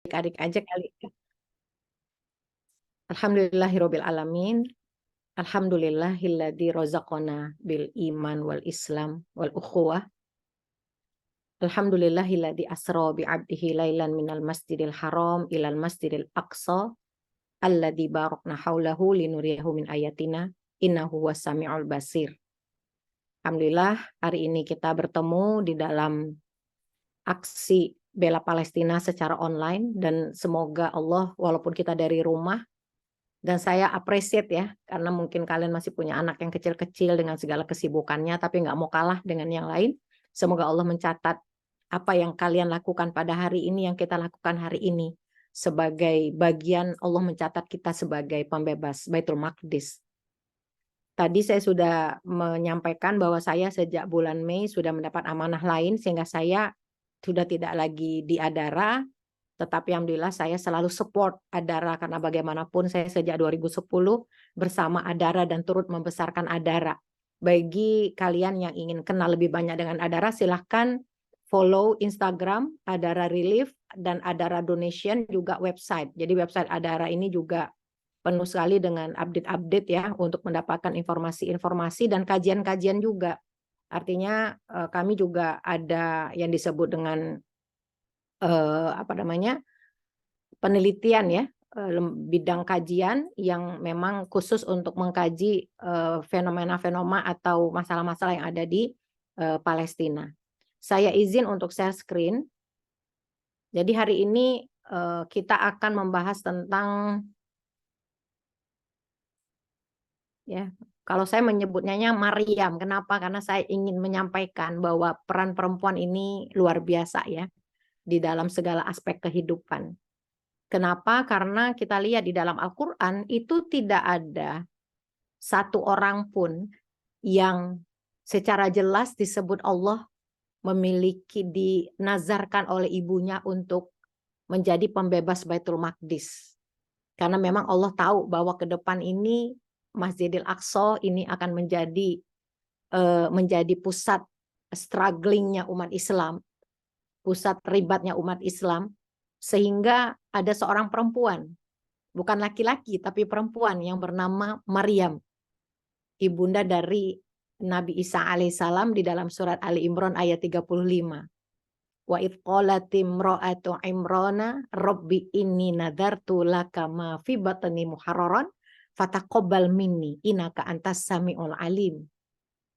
Adik-adik aja kali ya. Alhamdulillahirabbil alamin. Alhamdulillahilladzi razaqana bil iman wal islam wal ukhuwah. Alhamdulillahilladzi asra bi 'abdihi lailan minal masjidil haram ilal masjidil aqsa alladzi barakna haulahu linuriyahu min ayatina innahu was-sami'ul basir. Alhamdulillah hari ini kita bertemu di dalam aksi bela Palestina secara online dan semoga Allah walaupun kita dari rumah. Dan saya appreciate ya, karena mungkin kalian masih punya anak yang kecil-kecil dengan segala kesibukannya, tapi nggak mau kalah dengan yang lain. Semoga Allah mencatat apa yang kalian lakukan pada hari ini, yang kita lakukan hari ini. Sebagai bagian Allah mencatat kita sebagai pembebas Baitul Maqdis. Tadi saya sudah menyampaikan bahwa saya sejak bulan Mei sudah mendapat amanah lain, sehingga saya sudah tidak lagi di Adara. Tetapi alhamdulillah saya selalu support Adara karena bagaimanapun saya sejak 2010 bersama Adara dan turut membesarkan Adara. Bagi kalian yang ingin kenal lebih banyak dengan Adara, silahkan follow Instagram Adara Relief dan Adara Donation, juga website. Jadi website Adara ini juga penuh sekali dengan update-update ya untuk mendapatkan informasi-informasi dan kajian-kajian juga. Artinya kami juga ada yang disebut dengan penelitian ya, bidang kajian yang memang khusus untuk mengkaji fenomena-fenomena atau masalah-masalah yang ada di Palestina. Saya izin untuk share screen. Jadi hari ini kita akan membahas tentang ya, kalau saya menyebutnya Maryam. Kenapa? Karena saya ingin menyampaikan bahwa peran perempuan ini luar biasa ya di dalam segala aspek kehidupan. Kenapa? Karena kita lihat di dalam Al-Quran itu tidak ada satu orang pun yang secara jelas disebut Allah memiliki dinazarkan oleh ibunya untuk menjadi pembebas Baitul Maqdis. Karena memang Allah tahu bahwa ke depan ini Masjidil Aqsa ini akan menjadi pusat strugglingnya umat Islam, pusat ribatnya umat Islam, sehingga ada seorang perempuan, bukan laki-laki tapi perempuan yang bernama Maryam, ibunda dari Nabi Isa alaihissalam di dalam surat Ali Imran ayat 35. Wa idh qalat imra'atu Imrana rabbi inni nadartu laka ma fi batni muharraran fataqabbal minni innaka antas samiul alim.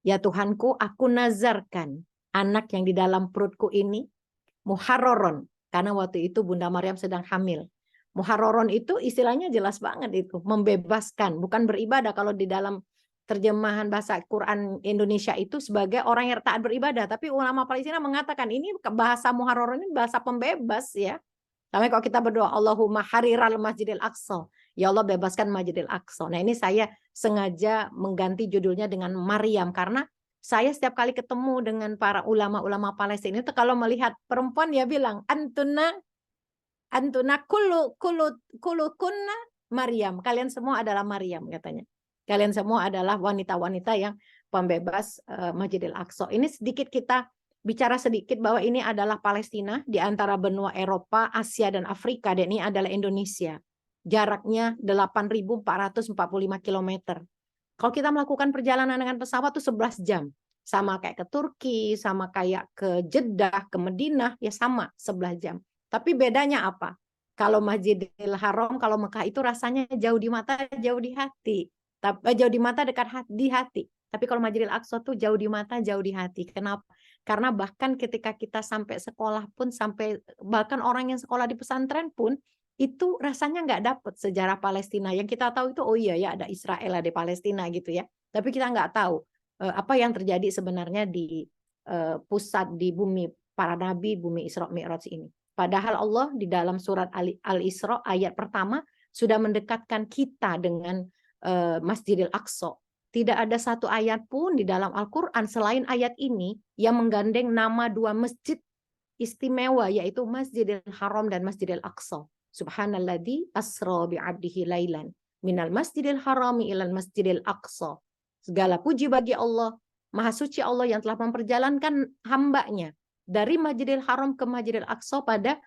Ya Tuhanku, aku nazarkan anak yang di dalam perutku ini muharraron, karena waktu itu Bunda Maryam sedang hamil. Muharraron itu istilahnya jelas banget, itu membebaskan, bukan beribadah. Kalau di dalam terjemahan bahasa Quran Indonesia itu sebagai orang yang taat beribadah, tapi ulama Palestina mengatakan ini bahasa muharraron ini bahasa pembebas ya. Tapi kalau kita berdoa Allahumma hariral masjidil aqsa, ya Allah bebaskan Masjidil Aqsa. Nah ini saya sengaja mengganti judulnya dengan Maryam karena saya setiap kali ketemu dengan para ulama-ulama Palestina itu kalau melihat perempuan dia bilang antuna kulu kunna Maryam. Kalian semua adalah Maryam katanya. Kalian semua adalah wanita-wanita yang pembebas Masjidil Aqsa. Ini sedikit kita bicara sedikit bahwa ini adalah Palestina di antara benua Eropa, Asia dan Afrika, dan ini adalah Indonesia. Jaraknya 8.445 km. Kalau kita melakukan perjalanan dengan pesawat itu 11 jam. Sama kayak ke Turki, sama kayak ke Jeddah, ke Madinah, ya sama 11 jam. Tapi bedanya apa? Kalau Masjidil Haram, kalau Mekah itu rasanya jauh di mata, jauh di hati. Jauh di mata, dekat di hati. Tapi kalau Masjidil Aqsa tuh jauh di mata, jauh di hati. Kenapa? Karena bahkan ketika kita sampai sekolah pun, bahkan orang yang sekolah di pesantren pun, itu rasanya nggak dapet sejarah Palestina. Yang kita tahu itu, oh iya ya ada Israel, ada Palestina gitu ya. Tapi kita nggak tahu apa yang terjadi sebenarnya di pusat di bumi para nabi, bumi Isra Mi'raj ini. Padahal Allah di dalam surat Al-Isra ayat pertama sudah mendekatkan kita dengan Masjidil Aqsa. Tidak ada satu ayat pun di dalam Al-Quran selain ayat ini yang menggandeng nama dua masjid istimewa, yaitu Masjidil Haram dan Masjidil Aqsa. Subhanalladzi asra bi'abdihi lailan minal masjidil harami ilal masjidil aqsa. Segala puji bagi Allah, Maha Suci Allah yang telah memperjalankan hambanya dari Masjidil Haram ke Masjidil Aqsa pada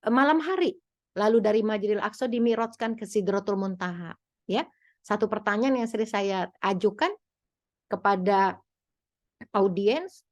malam hari. Lalu dari Masjidil Aqsa dimi'rajkan ke Sidratul Muntaha. Ya, satu pertanyaan yang sering saya ajukan kepada audiens,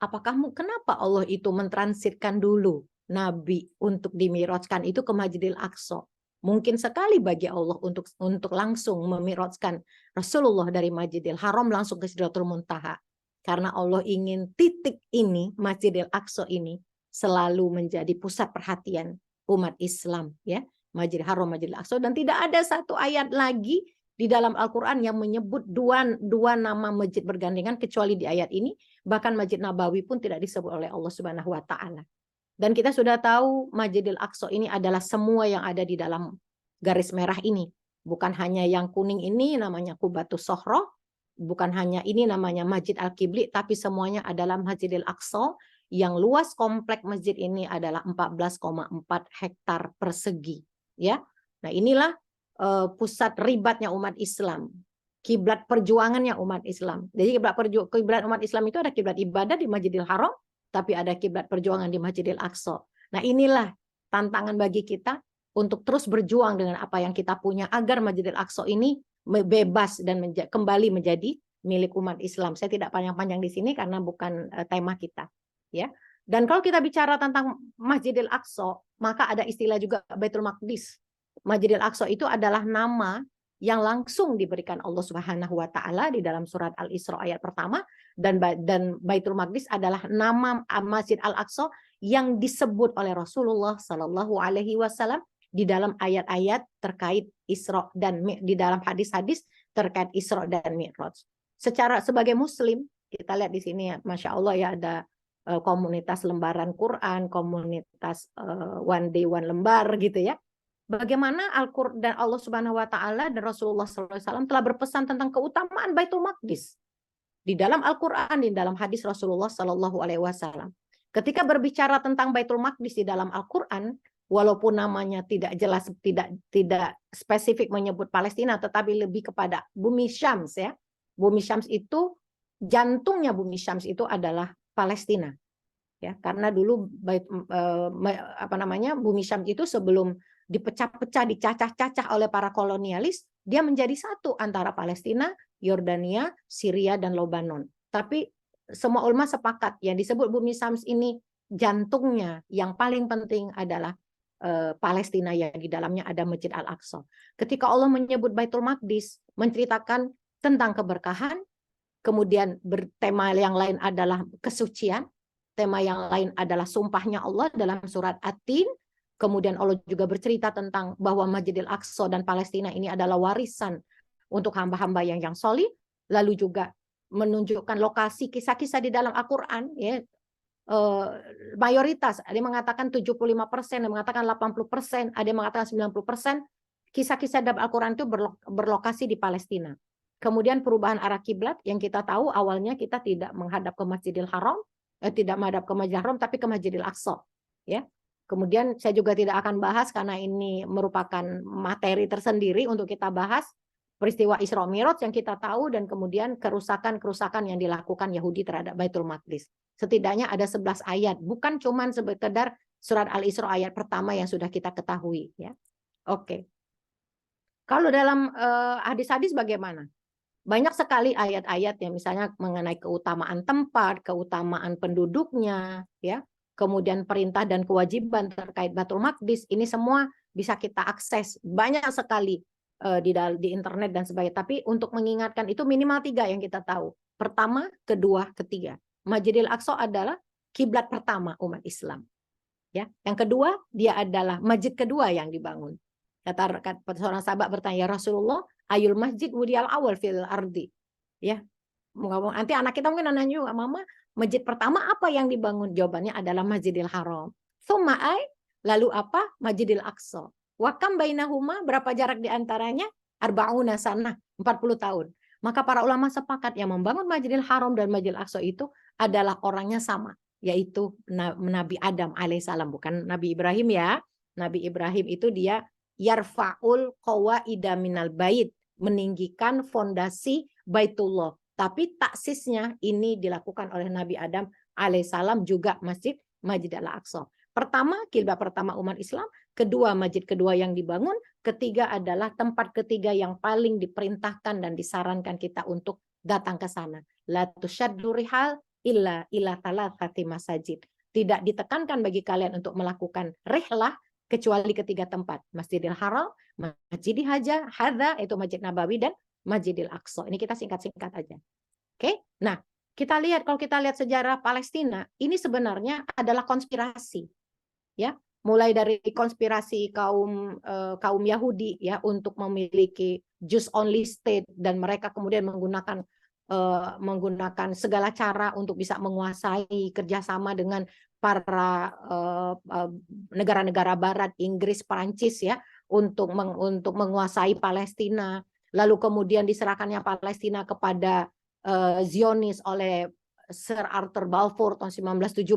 kenapa Allah itu mentransitkan dulu Nabi untuk dimi'rajkan itu ke Masjidil Aqsa? Mungkin sekali bagi Allah untuk langsung memi'rajkan Rasulullah dari Masjidil Haram langsung ke Sidratul Muntaha. Karena Allah ingin titik ini, Masjidil Aqsa ini, selalu menjadi pusat perhatian umat Islam, ya. Masjidil Haram, Masjidil Aqsa, dan tidak ada satu ayat lagi di dalam Al-Quran yang menyebut dua nama masjid bergandengan kecuali di ayat ini. Bahkan Masjid Nabawi pun tidak disebut oleh Allah Subhanahu wa taala. Dan kita sudah tahu Masjidil Aqsa ini adalah semua yang ada di dalam garis merah ini. Bukan hanya yang kuning ini namanya Qubatus Sohro, bukan hanya ini namanya Masjid Al-Qibli, tapi semuanya adalah Masjidil Aqsa yang luas komplek masjid ini adalah 14,4 hektar persegi. Ya, nah inilah pusat ribatnya umat Islam, kiblat perjuangannya umat Islam. Jadi kiblat umat Islam itu ada kiblat ibadah di Masjidil Haram, tapi ada kiblat perjuangan di Masjidil Aqsa. Nah inilah tantangan bagi kita untuk terus berjuang dengan apa yang kita punya agar Masjidil Aqsa ini bebas dan kembali menjadi milik umat Islam. Saya tidak panjang-panjang di sini karena bukan tema kita, ya. Dan kalau kita bicara tentang Masjidil Aqsa, maka ada istilah juga Baitul Maqdis. Masjidil Aqsa itu adalah nama yang langsung diberikan Allah Subhanahu wa taala di dalam surat Al-Isra ayat pertama, dan Baitul Maqdis adalah nama Masjid Al-Aqsa yang disebut oleh Rasulullah Shallallahu alaihi wasallam di dalam ayat-ayat terkait Isra dan di dalam hadis-hadis terkait Isra dan Mi'raj. Sebagai muslim, kita lihat di sini ya, Masya Allah ya, ada komunitas lembaran Quran, komunitas one day one lembar gitu ya. Bagaimana Al-Quran dan Allah Subhanahu wa taala dan Rasulullah SAW telah berpesan tentang keutamaan Baitul Maqdis di dalam Al-Quran, di dalam hadis Rasulullah Shallallahu alaihi wasallam. Ketika berbicara tentang Baitul Maqdis di dalam Al-Quran, walaupun namanya tidak jelas, tidak spesifik menyebut Palestina, tetapi lebih kepada Bumi Syams ya. Bumi Syams itu, jantungnya Bumi Syams itu adalah Palestina. Ya, karena dulu Bumi Syams itu sebelum dipecah-pecah, dicacah-cacah oleh para kolonialis, dia menjadi satu antara Palestina, Yordania, Syria, dan Lebanon. Tapi semua ulama sepakat yang disebut Bumi Syams ini jantungnya yang paling penting adalah Palestina, yang di dalamnya ada Masjid Al-Aqsa. Ketika Allah menyebut Baitul Maqdis, menceritakan tentang keberkahan, kemudian bertema yang lain adalah kesucian, tema yang lain adalah sumpahnya Allah dalam surat At-Tin. Kemudian Allah juga bercerita tentang bahwa Masjidil Aqsa dan Palestina ini adalah warisan untuk hamba-hamba yang solih. Lalu juga menunjukkan lokasi kisah-kisah di dalam Al-Quran. Ya, mayoritas, ada yang mengatakan 75%, ada yang mengatakan 80%, ada yang mengatakan 90%. Kisah-kisah dalam Al-Quran itu berlokasi di Palestina. Kemudian perubahan arah kiblat yang kita tahu awalnya kita tidak menghadap ke Masjidil Haram, tidak menghadap ke Masjidil Haram, tapi ke Masjidil Aqsa. Ya. Kemudian saya juga tidak akan bahas karena ini merupakan materi tersendiri untuk kita bahas peristiwa Isra Mi'raj yang kita tahu, dan kemudian kerusakan-kerusakan yang dilakukan Yahudi terhadap Baitul Maqdis. Setidaknya ada 11 ayat, bukan cuma sekedar surat Al-Isra ayat pertama yang sudah kita ketahui. Ya. Oke. Kalau dalam hadis-hadis bagaimana? Banyak sekali ayat-ayat yang misalnya mengenai keutamaan tempat, keutamaan penduduknya, ya. Kemudian perintah dan kewajiban terkait Baitul Maqdis, ini semua bisa kita akses banyak sekali di internet dan sebagainya. Tapi untuk mengingatkan itu minimal 3 yang kita tahu. Pertama, kedua, ketiga. Masjidil Aqsa adalah kiblat pertama umat Islam. Ya, yang kedua, dia adalah masjid kedua yang dibangun. Kata seorang sahabat bertanya, Rasulullah, ayul masjid wudiyal awal fil ardi. Ya, nanti anak kita mungkin nanya juga, Mama, masjid pertama apa yang dibangun? Jawabannya adalah Masjidil Haram. Tsumma lalu apa? Masjidil Aqsa. Wa kam bainahuma, berapa jarak di antaranya? Arba'una sanah, 40 tahun. Maka para ulama sepakat yang membangun Masjidil Haram dan Masjidil Aqsa itu adalah orangnya sama, yaitu Nabi Adam alaihissalam, bukan Nabi Ibrahim ya. Nabi Ibrahim itu dia yarfa'ul qawaida minal bait, meninggikan fondasi Baitullah. Tapi taksisnya ini dilakukan oleh Nabi Adam alaihissalam juga Masjid Al-Aqsa. Pertama, kiblat pertama umat Islam. kedua masjid kedua yang dibangun, ketiga adalah tempat ketiga yang paling diperintahkan dan disarankan kita untuk datang ke sana. La tusyaddu rihal illa ila thalathati masajid. Tidak ditekankan bagi kalian untuk melakukan rihlah kecuali ketiga tempat, Masjidil Haram, Masjidil Hadza itu Masjid Nabawi, dan Masjidil Aqsa. Ini kita singkat-singkat aja. Oke? Nah, kita lihat, kalau kita lihat sejarah Palestina, ini sebenarnya adalah konspirasi. Ya, mulai dari konspirasi kaum Yahudi ya untuk memiliki Jews only state, dan mereka kemudian menggunakan segala cara untuk bisa menguasai kerjasama dengan para negara-negara Barat, Inggris, Perancis ya, untuk menguasai Palestina. Lalu kemudian diserahkannya Palestina kepada Zionis oleh Sir Arthur Balfour tahun 1917.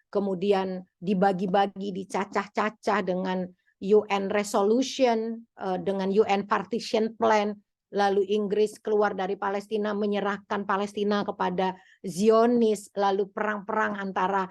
Kemudian dibagi-bagi, dicacah-cacah dengan UN resolution, dengan UN partition plan. Lalu Inggris keluar dari Palestina, menyerahkan Palestina kepada Zionis. Lalu perang-perang antara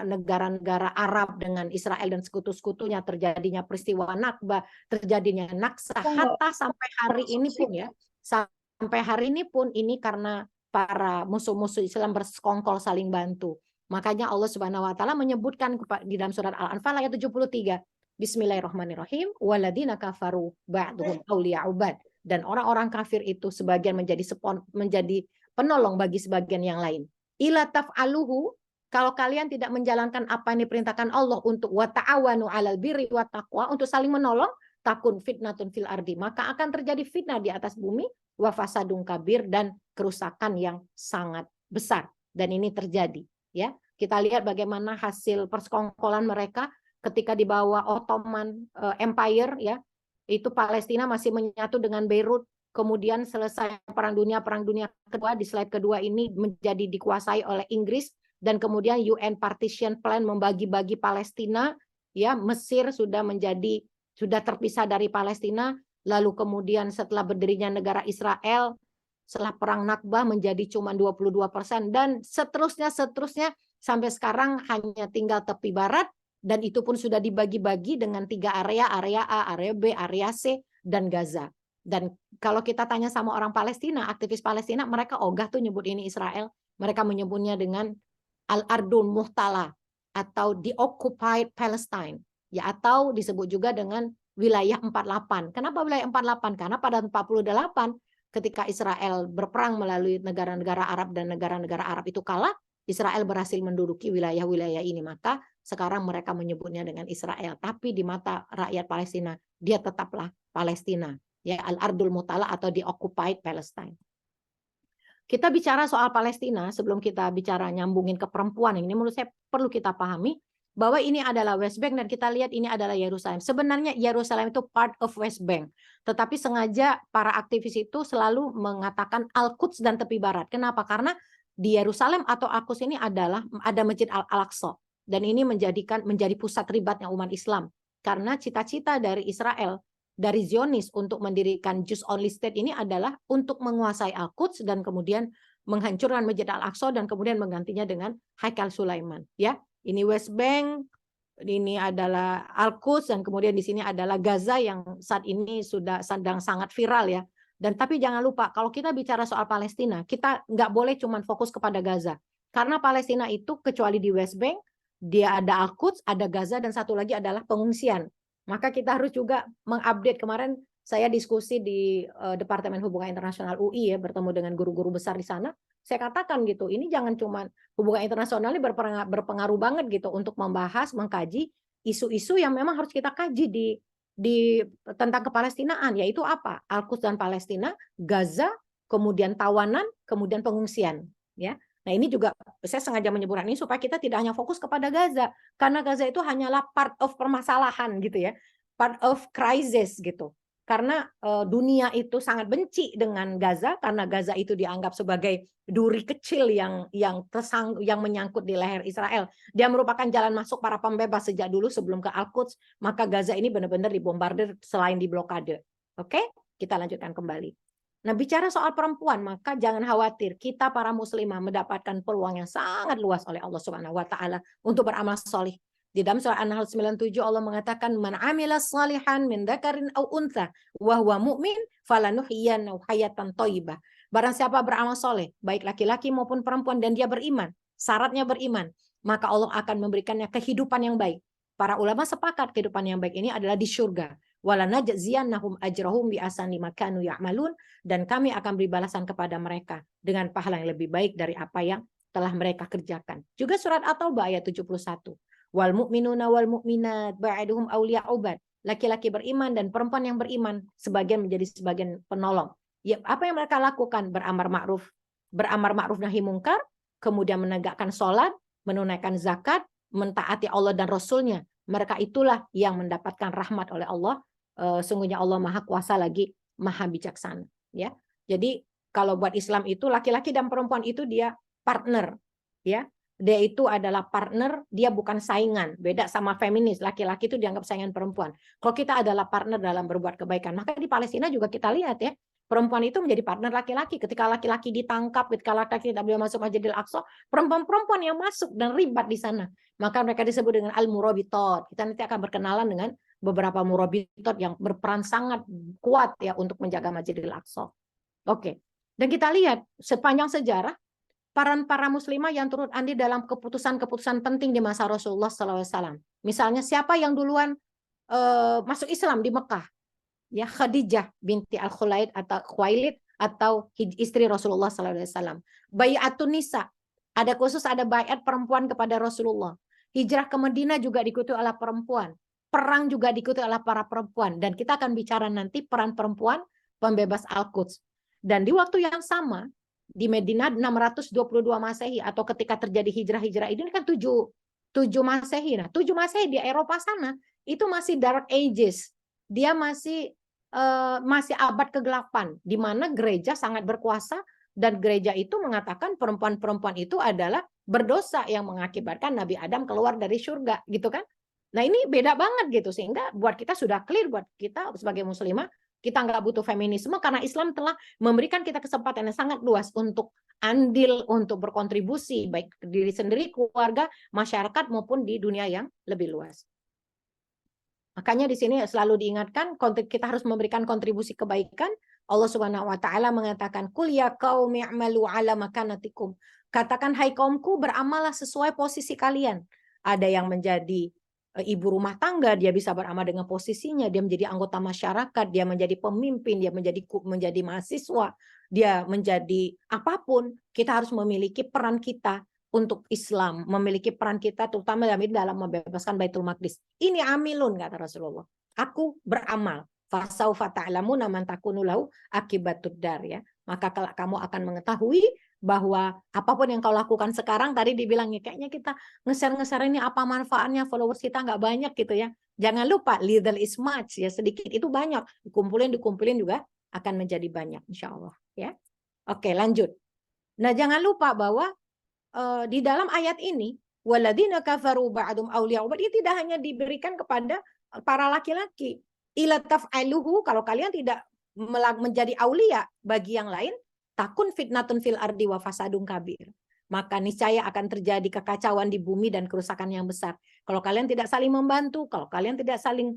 negara-negara Arab dengan Israel dan sekutu-sekutunya, terjadinya peristiwa Nakba, terjadinya Naksa, hatta sampai hari ini pun ya, sampai hari ini pun ini karena para musuh-musuh Islam bersekongkol saling bantu. Makanya Allah Subhanahu wa taala menyebutkan di dalam surat Al-Anfal ayat 73, Bismillahirrahmanirrahim, waladina kafaru ba'duhum awliya'u ba'd. Dan orang-orang kafir itu sebagian menjadi penolong bagi sebagian yang lain. Ila taf'aluhu, kalau kalian tidak menjalankan apa yang diperintahkan Allah untuk wa ta'awanu 'alal birri wa taqwa, untuk saling menolong, takun fitnatun fil ardi, maka akan terjadi fitnah di atas bumi, wa fasadun kabir, dan kerusakan yang sangat besar. Dan ini terjadi, ya. Kita lihat bagaimana hasil persekongkolan mereka ketika di bawah Ottoman Empire ya. Itu Palestina masih menyatu dengan Beirut. Kemudian selesai Perang Dunia Kedua, di slide kedua ini menjadi dikuasai oleh Inggris, dan kemudian UN Partition Plan membagi-bagi Palestina ya. Mesir sudah terpisah dari Palestina. Lalu kemudian setelah berdirinya negara Israel, setelah perang Nakba menjadi cuma 22%, dan seterusnya sampai sekarang hanya tinggal tepi barat, dan itu pun sudah dibagi-bagi dengan 3 area A, area B, area C, dan Gaza. Dan kalau kita tanya sama orang Palestina, aktivis Palestina, mereka ogah tuh nyebut ini Israel. Mereka menyebutnya dengan Al-Ardul Muhtala atau the Occupied Palestine, ya, atau disebut juga dengan wilayah 48. Kenapa wilayah 48? Karena pada 48 ketika Israel berperang melalui negara-negara Arab dan negara-negara Arab itu kalah, Israel berhasil menduduki wilayah-wilayah ini, maka sekarang mereka menyebutnya dengan Israel. Tapi di mata rakyat Palestina, dia tetaplah Palestina, ya, Al-Ardul Mutala atau the Occupied Palestine. Kita bicara soal Palestina, sebelum kita bicara nyambungin ke perempuan, ini menurut saya perlu kita pahami bahwa ini adalah West Bank, dan kita lihat ini adalah Yerusalem. Sebenarnya Yerusalem itu part of West Bank, tetapi sengaja para aktivis itu selalu mengatakan Al-Quds dan tepi barat. Kenapa? Karena di Yerusalem atau Al-Quds ini ada Masjid Al-Aqsa, dan ini menjadi pusat ribatnya umat Islam. Karena cita-cita dari Israel, dari Zionis untuk mendirikan Jews only state ini adalah untuk menguasai Al-Quds dan kemudian menghancurkan Masjid Al-Aqsa dan kemudian menggantinya dengan Haikal Sulaiman. Ya, ini West Bank, ini adalah Al-Quds, dan kemudian di sini adalah Gaza yang saat ini sedang sangat viral ya. Dan tapi jangan lupa, kalau kita bicara soal Palestina, kita nggak boleh cuma fokus kepada Gaza. Karena Palestina itu kecuali di West Bank, dia ada Al-Quds, ada Gaza, dan satu lagi adalah pengungsian. Maka kita harus juga mengupdate. Kemarin saya diskusi di Departemen Hubungan Internasional UI ya, bertemu dengan guru-guru besar di sana. Saya katakan gitu, ini jangan cuma hubungan internasional ini berpengaruh banget gitu untuk membahas, mengkaji isu-isu yang memang harus kita kaji tentang kepalestinaan, yaitu apa? Al-Quds dan Palestina, Gaza, kemudian tawanan, kemudian pengungsian, ya. Nah, ini juga saya sengaja menyebutkan ini supaya kita tidak hanya fokus kepada Gaza, karena Gaza itu hanyalah part of permasalahan gitu ya, part of crisis gitu. Karena dunia itu sangat benci dengan Gaza, karena Gaza itu dianggap sebagai duri kecil yang menyangkut di leher Israel. Dia merupakan jalan masuk para pembebas sejak dulu sebelum ke Al-Quds, maka Gaza ini benar-benar dibombardir selain diblokade. Oke, kita lanjutkan kembali. Nah, bicara soal perempuan, maka jangan khawatir, kita para muslimah mendapatkan peluang yang sangat luas oleh Allah Subhanahu wa taala untuk beramal solih. Di dalam surah An-Nahl 97 Allah mengatakan man amila salihan min dzakarin aw untha wa huwa mu'min falanuhyiyannahu hayatan thayyibah. Barang siapa beramal soleh, baik laki-laki maupun perempuan dan dia beriman, syaratnya beriman, maka Allah akan memberikannya kehidupan yang baik. Para ulama sepakat kehidupan yang baik ini adalah di surga. Walanajziyannahum ajrahum bi ahsani ma kanu ya'malun, dan kami akan beri balasan kepada mereka dengan pahala yang lebih baik dari apa yang telah mereka kerjakan. Juga surat At-Taubah ayat 71. Wal mu'minuna wal mu'minat ba'duhum awliya'u ba'd. Laki-laki beriman dan perempuan yang beriman sebagian menjadi sebagian penolong. Ya, apa yang mereka lakukan? Beramar ma'ruf nahi mungkar, kemudian menegakkan sholat, menunaikan zakat, mentaati Allah dan Rasulnya. Mereka itulah yang mendapatkan rahmat oleh Allah. Sungguhnya Allah Maha Kuasa lagi Maha Bijaksana. Ya, jadi kalau buat Islam itu laki-laki dan perempuan itu dia partner, ya. Dia itu adalah partner, dia bukan saingan. Beda sama feminis, laki-laki itu dianggap saingan perempuan. Kalau kita adalah partner dalam berbuat kebaikan, maka di Palestina juga kita lihat ya, perempuan itu menjadi partner laki-laki. Ketika laki-laki ditangkap, ketika laki-laki tidak boleh masuk Masjidil Aqsa, perempuan-perempuan yang masuk dan ribat di sana. Maka mereka disebut dengan al-murabitot. Kita nanti akan berkenalan dengan beberapa murabitot yang berperan sangat kuat ya untuk menjaga Masjidil Aqsa. Oke. Dan kita lihat sepanjang sejarah para muslimah yang turut andil dalam keputusan-keputusan penting di masa Rasulullah SAW. Misalnya siapa yang duluan masuk Islam di Mekah? Ya, Khadijah binti Al-Khulaid atau Khuwailid atau istri Rasulullah SAW. Bai'atun Nisa, ada baiat perempuan kepada Rasulullah. Hijrah ke Madinah juga diikuti oleh perempuan. Perang juga diikuti oleh para perempuan. Dan kita akan bicara nanti peran perempuan pembebas Al-Quds. Dan di waktu yang sama, di Madinah 622 Masehi atau ketika terjadi hijrah ini kan 7 Masehi. Nah, 7 Masehi di Eropa sana itu masih Dark Ages. Dia masih abad ke-8 di mana gereja sangat berkuasa dan gereja itu mengatakan perempuan-perempuan itu adalah berdosa yang mengakibatkan Nabi Adam keluar dari surga, gitu kan. Nah, ini beda banget gitu, sehingga buat kita sudah clear, buat kita sebagai muslimah kita nggak butuh feminisme karena Islam telah memberikan kita kesempatan yang sangat luas untuk andil, untuk berkontribusi baik diri sendiri, keluarga, masyarakat maupun di dunia yang lebih luas. Makanya di sini selalu diingatkan kita harus memberikan kontribusi kebaikan. Allah Subhanahu wa taala mengatakan qul ya qaumi i'malu ala makanatikum. Katakan hai kaumku beramallah sesuai posisi kalian. Ada yang menjadi ibu rumah tangga, dia bisa beramal dengan posisinya, dia menjadi anggota masyarakat, dia menjadi pemimpin, dia menjadi mahasiswa, dia menjadi apapun, kita harus memiliki peran kita untuk Islam, memiliki peran kita terutama dalam membebaskan Baitul Maqdis. Ini amilun kata Rasulullah. Aku beramal. Fasaufa ta'lamuna man takunu lahu akibatud dar ya. Maka kamu akan mengetahui bahwa apapun yang kau lakukan sekarang, tadi dibilangnya kayaknya kita nge-share ini apa manfaatnya, followers kita nggak banyak gitu ya. Jangan lupa little is much ya, sedikit itu banyak, dikumpulin juga akan menjadi banyak insya Allah ya. Oke, lanjut. Nah, jangan lupa bahwa di dalam ayat ini waladina kafaru ba'dum awliya'u ba'd, ini tidak hanya diberikan kepada para laki-laki. Ila taf'aluhu, kalau kalian tidak menjadi aulia bagi yang lain, takun fitnatun fil ardi wa fasadun kabir. Maka niscaya akan terjadi kekacauan di bumi dan kerusakan yang besar. Kalau kalian tidak saling membantu, kalau kalian tidak saling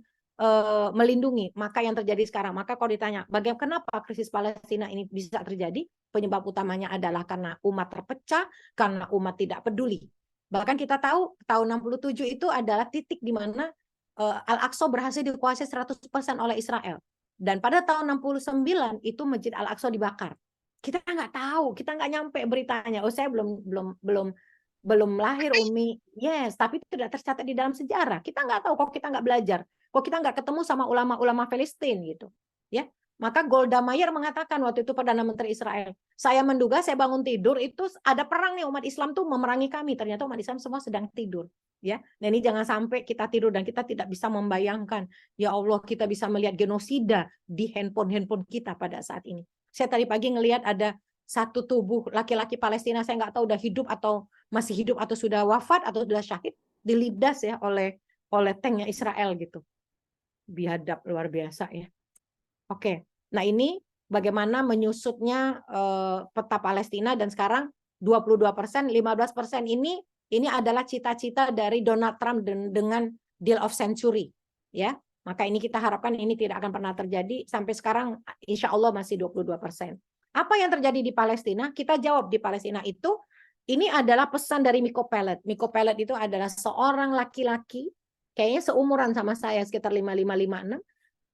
melindungi, maka yang terjadi sekarang. Maka kalau ditanya, bagaimana kenapa krisis Palestina ini bisa terjadi? Penyebab utamanya adalah karena umat terpecah, karena umat tidak peduli. Bahkan kita tahu tahun 67 itu adalah titik di mana Al-Aqsa berhasil dikuasai 100% oleh Israel. Dan pada tahun 69 itu Masjid Al-Aqsa dibakar. Kita nggak tahu, kita nggak nyampe beritanya. Oh, saya belum lahir Umi. Yes, tapi itu tidak tercatat di dalam sejarah. Kita nggak tahu, kok kita nggak belajar, kok kita nggak ketemu sama ulama-ulama Palestina gitu. Ya, maka Golda Meir mengatakan waktu itu Perdana Menteri Israel, saya menduga saya bangun tidur itu ada perang nih, umat Islam tuh memerangi kami. Ternyata umat Islam semua sedang tidur. Ya, nah ini jangan sampai kita tidur dan kita tidak bisa membayangkan, ya Allah kita bisa melihat genosida di handphone kita pada saat ini. Saya tadi pagi ngelihat ada satu tubuh laki-laki Palestina, saya nggak tahu udah hidup atau masih hidup atau sudah wafat atau sudah syahid, dilindas ya oleh tanknya Israel gitu. Biadab luar biasa ya. Oke, nah ini bagaimana menyusutnya peta Palestina dan sekarang 22%, 15% ini ini adalah cita-cita dari Donald Trump dengan deal of century, ya. Maka ini kita harapkan ini tidak akan pernah terjadi. Sampai sekarang insya Allah masih 22%. Apa yang terjadi di Palestina? Kita jawab di Palestina itu, ini adalah pesan dari Miko Peled. Miko Peled itu adalah seorang laki-laki, kayaknya seumuran sama saya, sekitar 55-56.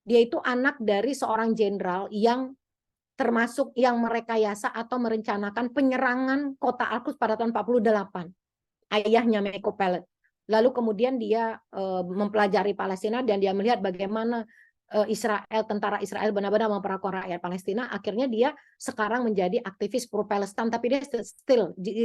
Dia itu anak dari seorang jenderal yang termasuk yang merekayasa atau merencanakan penyerangan kota Al-Quds pada tahun 48. Ayahnya Miko Peled. Lalu kemudian dia mempelajari Palestina dan dia melihat bagaimana tentara Israel benar-benar memperlakukan rakyat Palestina. Akhirnya dia sekarang menjadi aktivis pro Palestina, tapi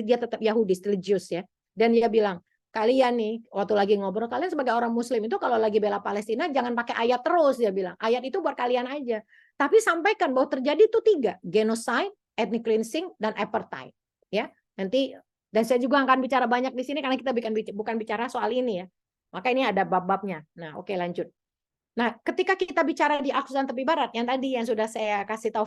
dia tetap Yahudi, still Jews ya. Dan dia bilang, kalian nih waktu lagi ngobrol, kalian sebagai orang Muslim itu kalau lagi bela Palestina jangan pakai ayat terus, dia bilang. Ayat itu buat kalian aja. Tapi sampaikan bahwa terjadi itu 3, genocide, ethnic cleansing, dan apartheid. Ya, nanti. Dan saya juga akan bicara banyak di sini karena kita bukan bicara soal ini ya. Maka ini ada bab-babnya. Nah, oke lanjut. Nah, ketika kita bicara di Al-Quds dan tepi barat, yang tadi yang sudah saya kasih tahu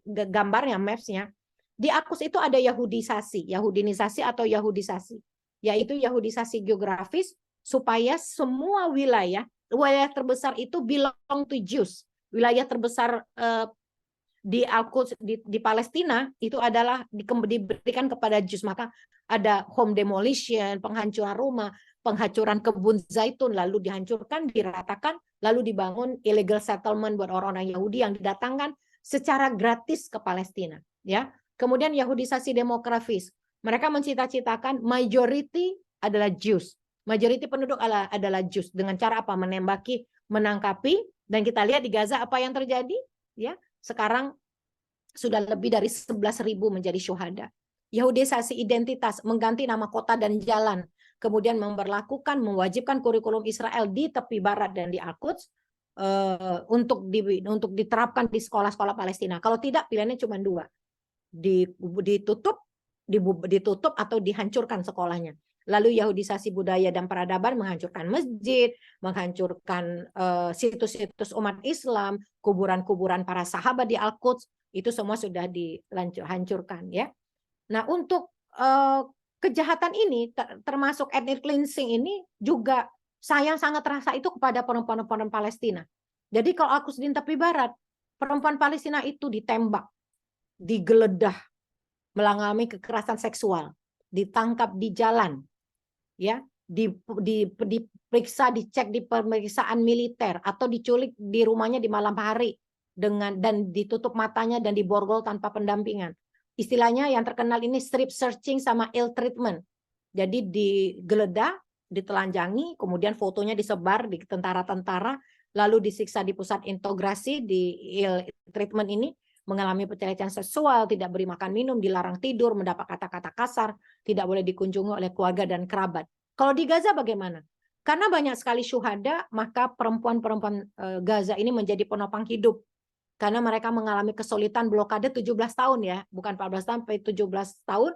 gambarnya, maps-nya, di Al-Quds itu ada Yahudinisasi atau Yahudisasi, yaitu Yahudisasi geografis supaya semua wilayah terbesar itu belong to Jews. Wilayah terbesar di Al-Quds di Palestina itu adalah diberikan kepada Jews. Maka ada home demolition, penghancuran rumah, penghancuran kebun zaitun, lalu dihancurkan, diratakan, lalu dibangun illegal settlement buat orang-orang Yahudi yang didatangkan secara gratis ke Palestina. Ya, kemudian Yahudisasi demografis, mereka mencita-citakan majority adalah Jews, majority penduduk adalah Jews. Dengan cara apa? Menembaki, menangkapi, dan kita lihat di Gaza apa yang terjadi, ya. Sekarang sudah lebih dari 11.000 menjadi syuhada. Yahudisasi identitas, mengganti nama kota dan jalan, kemudian mewajibkan kurikulum Israel di tepi barat dan di Al-Quds untuk diterapkan di sekolah-sekolah Palestina. Kalau tidak, pilihannya cuma 2. Ditutup atau dihancurkan sekolahnya. Lalu Yahudisasi budaya dan peradaban, menghancurkan masjid, menghancurkan situs-situs umat Islam, kuburan-kuburan para sahabat di Al-Quds, itu semua sudah dihancurkan ya. Nah, untuk kejahatan ini termasuk ethnic cleansing ini juga sayang sangat terasa itu kepada perempuan-perempuan Palestina. Jadi kalau Al-Quds di tepi barat, perempuan Palestina itu ditembak, digeledah, mengalami kekerasan seksual, ditangkap di jalan, ya, diperiksa, dicek di pemeriksaan militer, atau diculik di rumahnya di malam hari dan ditutup matanya dan diborgol tanpa pendampingan. Istilahnya yang terkenal ini strip searching sama ill treatment. Jadi digeledah, ditelanjangi, kemudian fotonya disebar di tentara-tentara, lalu disiksa di pusat integrasi di ill treatment ini, mengalami pelecehan seksual, tidak beri makan minum, dilarang tidur, mendapat kata-kata kasar, tidak boleh dikunjungi oleh keluarga dan kerabat. Kalau di Gaza bagaimana? Karena banyak sekali syuhada, maka perempuan-perempuan Gaza ini menjadi penopang hidup. Karena mereka mengalami kesulitan blokade 17 tahun ya, bukan 14 tahun, sampai 17 tahun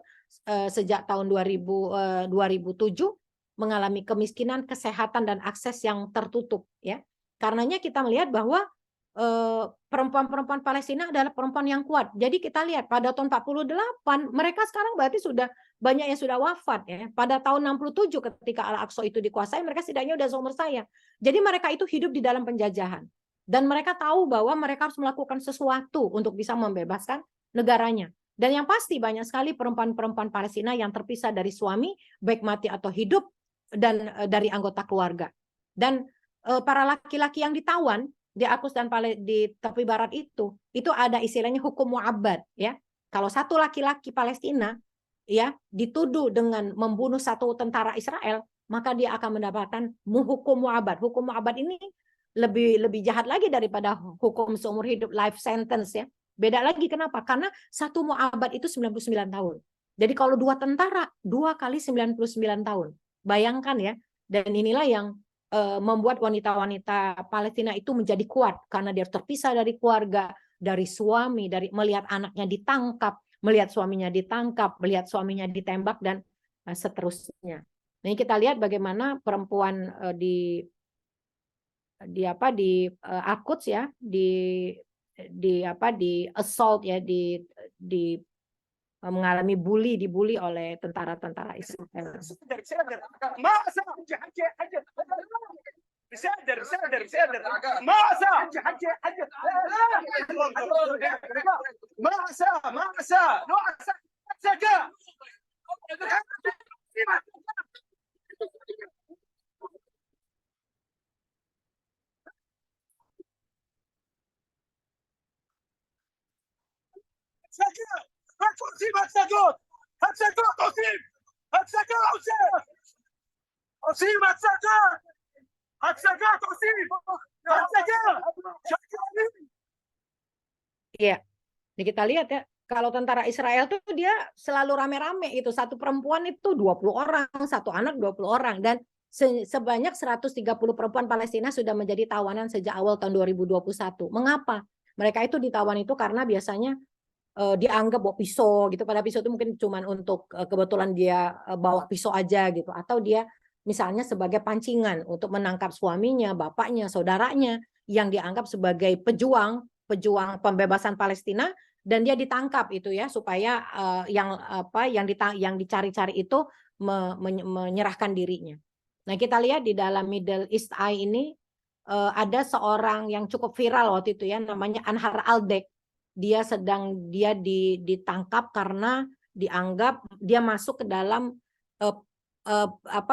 sejak tahun 2007 mengalami kemiskinan, kesehatan dan akses yang tertutup ya. Karenanya kita melihat bahwa perempuan-perempuan Palestina adalah perempuan yang kuat. Jadi kita lihat pada tahun 48 mereka sekarang berarti sudah banyak yang sudah wafat ya. Pada tahun 67 ketika Al-Aqsa itu dikuasai, mereka setidaknya sudah seumur saya. Jadi mereka itu hidup di dalam penjajahan. Dan mereka tahu bahwa mereka harus melakukan sesuatu untuk bisa membebaskan negaranya. Dan yang pasti banyak sekali perempuan-perempuan Palestina yang terpisah dari suami, baik mati atau hidup, dan dari anggota keluarga. Dan para laki-laki yang ditawan di Al-Quds dan di tepi barat itu ada istilahnya hukum mu'abbad ya. Kalau satu laki-laki Palestina ya dituduh dengan membunuh satu tentara Israel, maka dia akan mendapatkan hukum mu'abbad. Hukum mu'abbad ini lebih jahat lagi daripada hukum seumur hidup, life sentence ya. Beda lagi kenapa? Karena satu mu'abbad itu 99 tahun. Jadi kalau 2 tentara, 2 kali 99 tahun. Bayangkan ya. Dan inilah yang membuat wanita-wanita Palestina itu menjadi kuat karena dia terpisah dari keluarga, dari suami, dari melihat anaknya ditangkap, melihat suaminya ditangkap, melihat suaminya ditembak dan seterusnya. Nah, ini kita lihat bagaimana perempuan di Al-Quds ya, di assault ya, di mengalami dibully oleh tentara-tentara Israel. Iya, ini kita lihat ya, kalau tentara Israel tuh dia selalu rame-rame itu, satu perempuan itu 20 orang, satu anak 20 orang, dan sebanyak 130 perempuan Palestina sudah menjadi tawanan sejak awal tahun 2021. Mengapa? Mereka itu ditawan itu karena biasanya dianggap bawa pisau gitu, pada pisau itu mungkin cuma untuk kebetulan dia bawa pisau aja gitu, atau dia misalnya sebagai pancingan untuk menangkap suaminya, bapaknya, saudaranya yang dianggap sebagai pejuang pembebasan Palestina, dan dia ditangkap itu ya, supaya yang dicari-cari itu menyerahkan dirinya. Nah, kita lihat di dalam Middle East Eye ini ada seorang yang cukup viral waktu itu ya, namanya Anhar Aldek. Dia ditangkap karena dianggap dia masuk ke dalam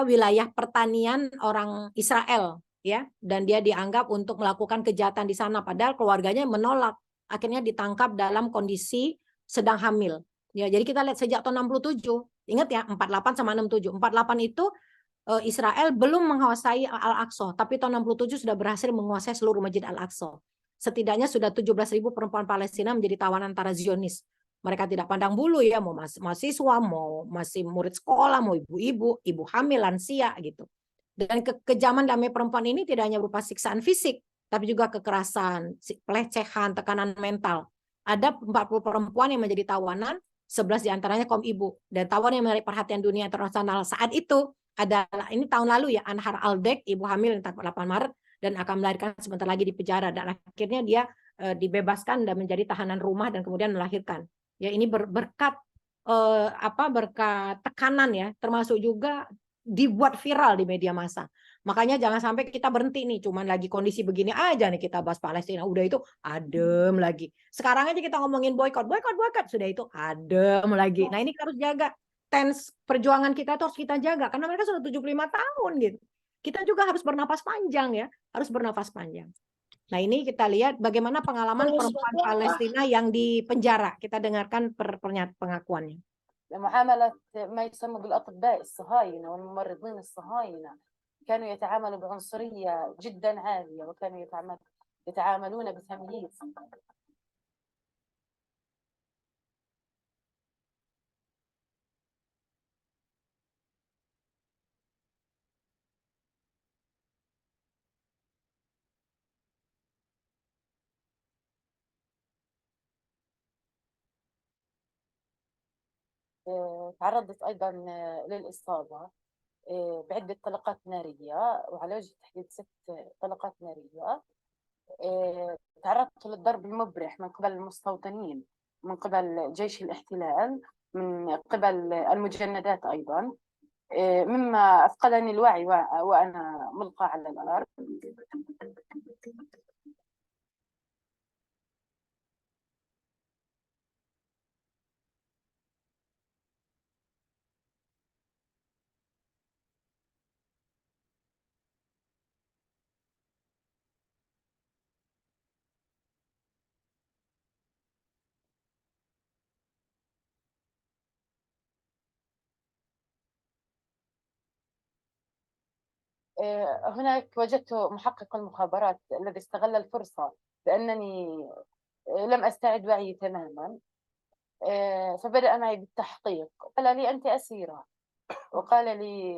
wilayah pertanian orang Israel ya, dan dia dianggap untuk melakukan kejahatan di sana, padahal keluarganya menolak. Akhirnya ditangkap dalam kondisi sedang hamil ya. Jadi kita lihat sejak tahun 67, ingat ya, 48 sama 67. 48 itu Israel belum menguasai Al-Aqsa, tapi tahun 67 sudah berhasil menguasai seluruh Masjid Al-Aqsa. Setidaknya sudah 17.000 perempuan Palestina menjadi tawanan antara Zionis. Mereka tidak pandang bulu ya, mau mahasiswa, mau masih murid sekolah, mau ibu-ibu, ibu hamil, lansia gitu. Dan kekejaman damai perempuan ini tidak hanya berupa siksaan fisik, tapi juga kekerasan, pelecehan, tekanan mental. Ada 40 perempuan yang menjadi tawanan, 11 diantaranya kaum ibu. Dan tawanan yang menarik perhatian dunia internasional saat itu adalah, ini tahun lalu ya, Anhar Aldek, ibu hamil 8 Maret, dan akan melahirkan sebentar lagi di penjara, dan akhirnya dia dibebaskan dan menjadi tahanan rumah dan kemudian melahirkan. Ya, ini berkat berkat tekanan ya, termasuk juga dibuat viral di media massa. Makanya jangan sampai kita berhenti nih, cuman lagi kondisi begini aja nih kita bahas Palestina, udah itu adem lagi. Sekarang aja kita ngomongin boykot, sudah itu adem lagi. Nah, ini harus jaga tense perjuangan kita, harus kita jaga karena mereka sudah 75 tahun gitu. Kita juga harus bernafas panjang ya, harus bernafas panjang. Nah, ini kita lihat bagaimana pengalaman perempuan Palestina yang di penjara. Kita dengarkan pengakuannya. معاملة ما يسمى بالأطباء الصهاينة والممرضين الصهاينة، كانوا يتعاملوا بعنصرية جدا عالية، وكانوا يتعاملون بتمييز. تعرضت أيضا للإصابة بعدة طلقات نارية، وعلى وجه التحديد 6 طلقات نارية. تعرضت للضرب المبرح من قبل المستوطنين، من قبل جيش الاحتلال، من قبل المجندات أيضا، مما أفقدني الوعي وأنا ملقى على الأرض. هناك وجدت محقق المخابرات الذي استغل الفرصة بأنني لم أستعد وعي تماما، فبدأ معي بالتحقيق. قال لي أنت أسيرة، وقال لي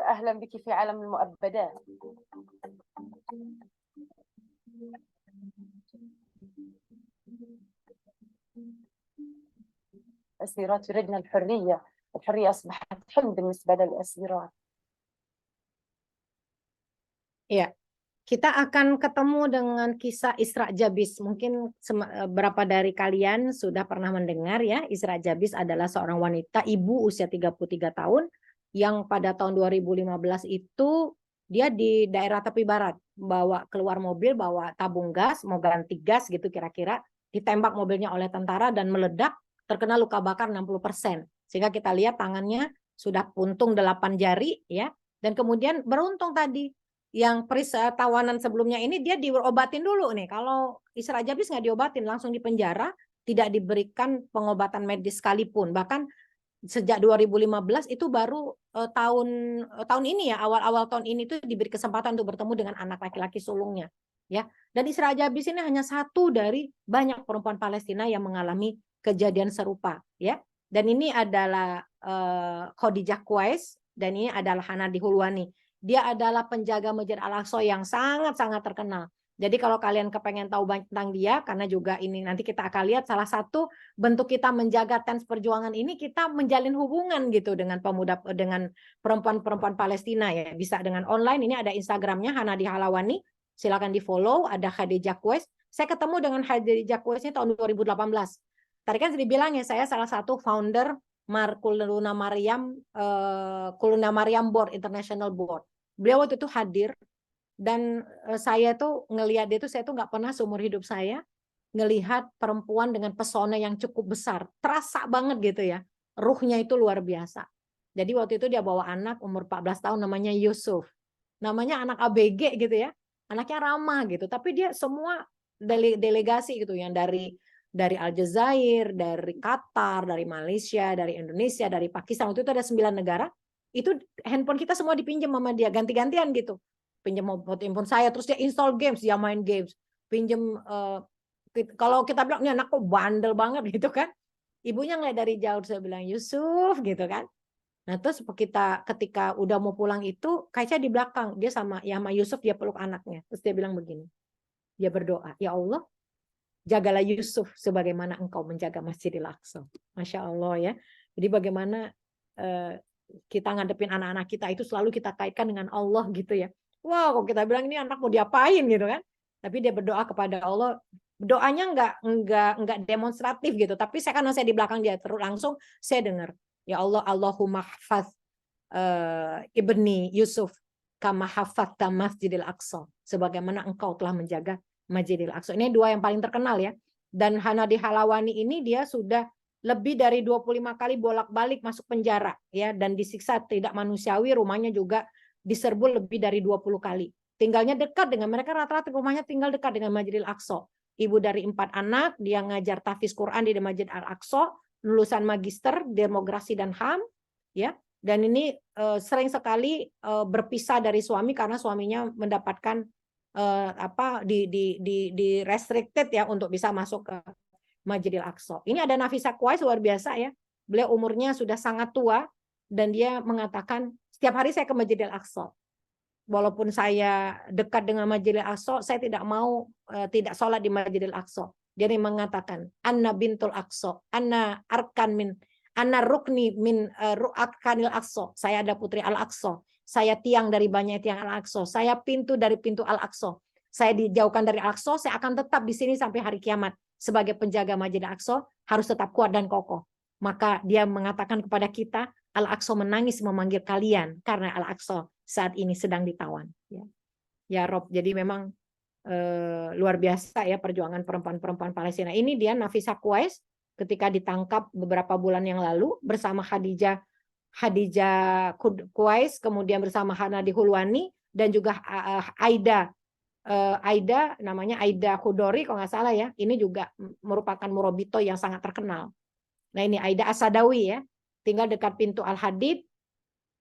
أهلا بك في عالم المؤبدات. أسيرات يردن الحرية، الحرية أصبحت حلم بالنسبة للأسيرات. Ya, Kita akan ketemu dengan kisah Isra Jabis. Mungkin berapa dari kalian sudah pernah mendengar ya, Isra Jabis adalah seorang wanita, ibu usia 33 tahun, yang pada tahun 2015 itu dia di daerah tepi barat, bawa keluar mobil, bawa tabung gas, mau ganti gas gitu kira-kira, ditembak mobilnya oleh tentara dan meledak, terkena luka bakar 60%. Sehingga kita lihat tangannya sudah puntung 8 jari ya, dan kemudian beruntung tadi yang tawanan sebelumnya ini dia diobatin dulu nih. Kalau Isra Jabis nggak diobatin, langsung dipenjara, tidak diberikan pengobatan medis sekalipun. Bahkan sejak 2015 itu baru tahun ini ya, awal-awal tahun ini tuh diberi kesempatan untuk bertemu dengan anak laki-laki sulungnya. Ya, dan Isra Jabis ini hanya satu dari banyak perempuan Palestina yang mengalami kejadian serupa. Ya, dan ini adalah Khadijah Qais dan ini adalah Hanadi Hulwani. Dia adalah penjaga Masjid Al-Aqsa yang sangat-sangat terkenal. Jadi kalau kalian kepengen tahu banyak tentang dia, karena juga ini nanti kita akan lihat salah satu bentuk kita menjaga Tens Perjuangan ini, kita menjalin hubungan gitu dengan pemuda, dengan perempuan-perempuan Palestina ya. Bisa dengan online, ini ada Instagramnya Hanadi Halawani, silakan di follow. Ada Khadijah Qais. Saya ketemu dengan Khadijah Qais ini tahun 2018. Tadi kan dibilang ya, saya salah satu founder Kuluna Maryam Board, International Board. Beliau waktu itu hadir dan saya tuh ngelihat dia tuh, saya tuh nggak pernah seumur hidup saya ngelihat perempuan dengan pesona yang cukup besar, terasa banget gitu ya, ruhnya itu luar biasa. Jadi waktu itu dia bawa anak umur 14 tahun namanya Yusuf, namanya anak ABG gitu ya, anaknya ramah gitu, tapi dia semua delegasi gitu yang dari Aljazair, dari Qatar, dari Malaysia, dari Indonesia, dari Pakistan, waktu itu ada 9 negara. Itu handphone kita semua dipinjam sama dia, ganti-gantian gitu. Pinjam handphone saya, terus dia install games, dia main games. Pinjam, kalau kita bilang, ini anak kok bandel banget gitu kan. Ibunya ngeliat dari jauh, saya bilang, Yusuf gitu kan. Nah terus kita ketika udah mau pulang itu, Kaisha di belakang, dia sama Yusuf, dia peluk anaknya. Terus dia bilang begini, dia berdoa, ya Allah, jagalah Yusuf sebagaimana engkau menjaga Masjidil Aqsa. Masya Allah ya. Jadi bagaimana kita ngadepin anak-anak kita itu selalu kita kaitkan dengan Allah gitu ya. Wow, kok kita bilang ini anak mau diapain gitu kan. Tapi dia berdoa kepada Allah. Doanya enggak demonstratif gitu. Tapi karena saya di belakang dia terus langsung saya dengar. Ya Allah, Allahumma hafaz ibni Yusuf kama hafazta Masjidil Aqsa. Sebagaimana engkau telah menjaga Masjidil Aqsa. Ini dua yang paling terkenal ya. Dan Hanadi Halawani ini dia sudah lebih dari 25 kali bolak-balik masuk penjara ya, dan disiksa tidak manusiawi, rumahnya juga diserbu lebih dari 20 kali. Tinggalnya dekat dengan mereka, rata-rata rumahnya tinggal dekat dengan Masjidil Aqsa. Ibu dari 4 anak, dia ngajar tahfiz Quran di Masjid Al-Aqsa, lulusan magister demografi dan HAM ya. Dan ini sering sekali berpisah dari suami karena suaminya mendapatkan di restricted ya untuk bisa masuk ke Masjidil Aqsa. Ini ada Nafisa Qais, luar biasa ya. Beliau umurnya sudah sangat tua dan dia mengatakan setiap hari saya ke Masjidil Aqsa. Walaupun saya dekat dengan Masjidil Aqsa, saya tidak mau tidak sholat di Masjidil Aqsa. Dia mengatakan, Anna bintul Aqsa, Anna arkan min, Anna rukni min ru'atkanil Aqsa. Saya ada putri Al-Aqsa. Saya tiang dari banyak tiang Al-Aqsa. Saya pintu dari pintu Al-Aqsa. Saya dijauhkan dari Al-Aqsa, saya akan tetap di sini sampai hari kiamat. Sebagai penjaga Masjid Al-Aqsa harus tetap kuat dan kokoh. Maka dia mengatakan kepada kita, Al-Aqsa menangis memanggil kalian karena Al-Aqsa saat ini sedang ditawan. Ya Rob, jadi memang luar biasa ya perjuangan perempuan-perempuan Palestina. Ini dia Nafisa Qais ketika ditangkap beberapa bulan yang lalu bersama Khadijah Qais, kemudian bersama Hanadi Hulwani dan juga Aida namanya Aida Khudori kalau nggak salah ya. Ini juga merupakan murabito yang sangat terkenal. Nah ini Aida Asadawi ya, tinggal dekat pintu Al-Hadid.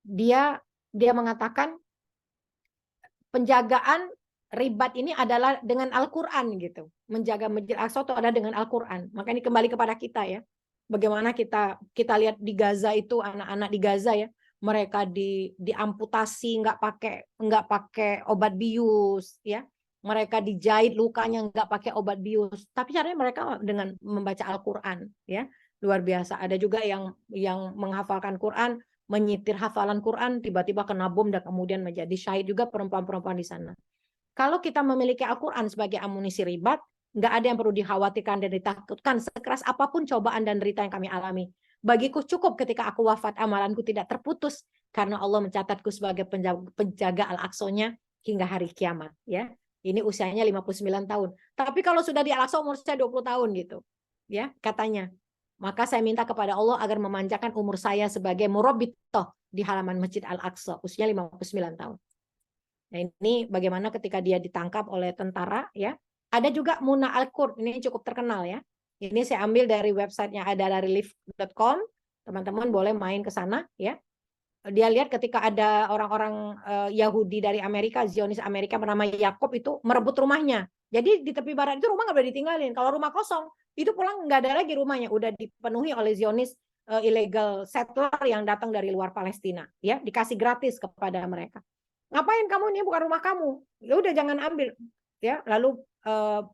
Dia mengatakan penjagaan ribat ini adalah dengan Al-Quran gitu. Menjaga Masjid Al-Aqsa itu adalah dengan Al-Quran. Maka ini kembali kepada kita ya. Bagaimana kita lihat di Gaza itu, anak-anak di Gaza ya, mereka diamputasi, nggak pakai obat bius ya. Mereka dijahit lukanya nggak pakai obat bius. Tapi caranya mereka dengan membaca Al-Quran ya. Luar biasa. Ada juga yang menghafalkan Quran, menyitir hafalan Quran, tiba-tiba kena bom dan kemudian menjadi syahid juga perempuan-perempuan di sana. Kalau kita memiliki Al-Quran sebagai amunisi ribat, nggak ada yang perlu dikhawatirkan dan ditakutkan sekeras apapun cobaan dan derita yang kami alami. Bagiku cukup ketika aku wafat, amalanku tidak terputus karena Allah mencatatku sebagai penjaga Al-Aqsa-nya hingga hari kiamat. Ya, ini usianya 59 tahun. Tapi kalau sudah di Al-Aqsa umur saya 20 tahun gitu. Ya, katanya. Maka saya minta kepada Allah agar memanjakan umur saya sebagai murabbitoh di halaman Masjid Al-Aqsa, usianya 59 tahun. Nah, ini bagaimana ketika dia ditangkap oleh tentara, ya. Ada juga Muna Al-Qurd, ini cukup terkenal ya. Ini saya ambil dari websitenya, ada dari live.com. Teman-teman boleh main ke sana ya. Dia lihat ketika ada orang-orang Yahudi dari Amerika, Zionis Amerika bernama Yakob itu merebut rumahnya. Jadi di tepi barat itu rumah nggak boleh ditinggalin. Kalau rumah kosong, itu pulang nggak ada lagi rumahnya, udah dipenuhi oleh Zionis illegal settler yang datang dari luar Palestina. Ya, dikasih gratis kepada mereka. Ngapain kamu, ini bukan rumah kamu, ya udah jangan ambil ya. Lalu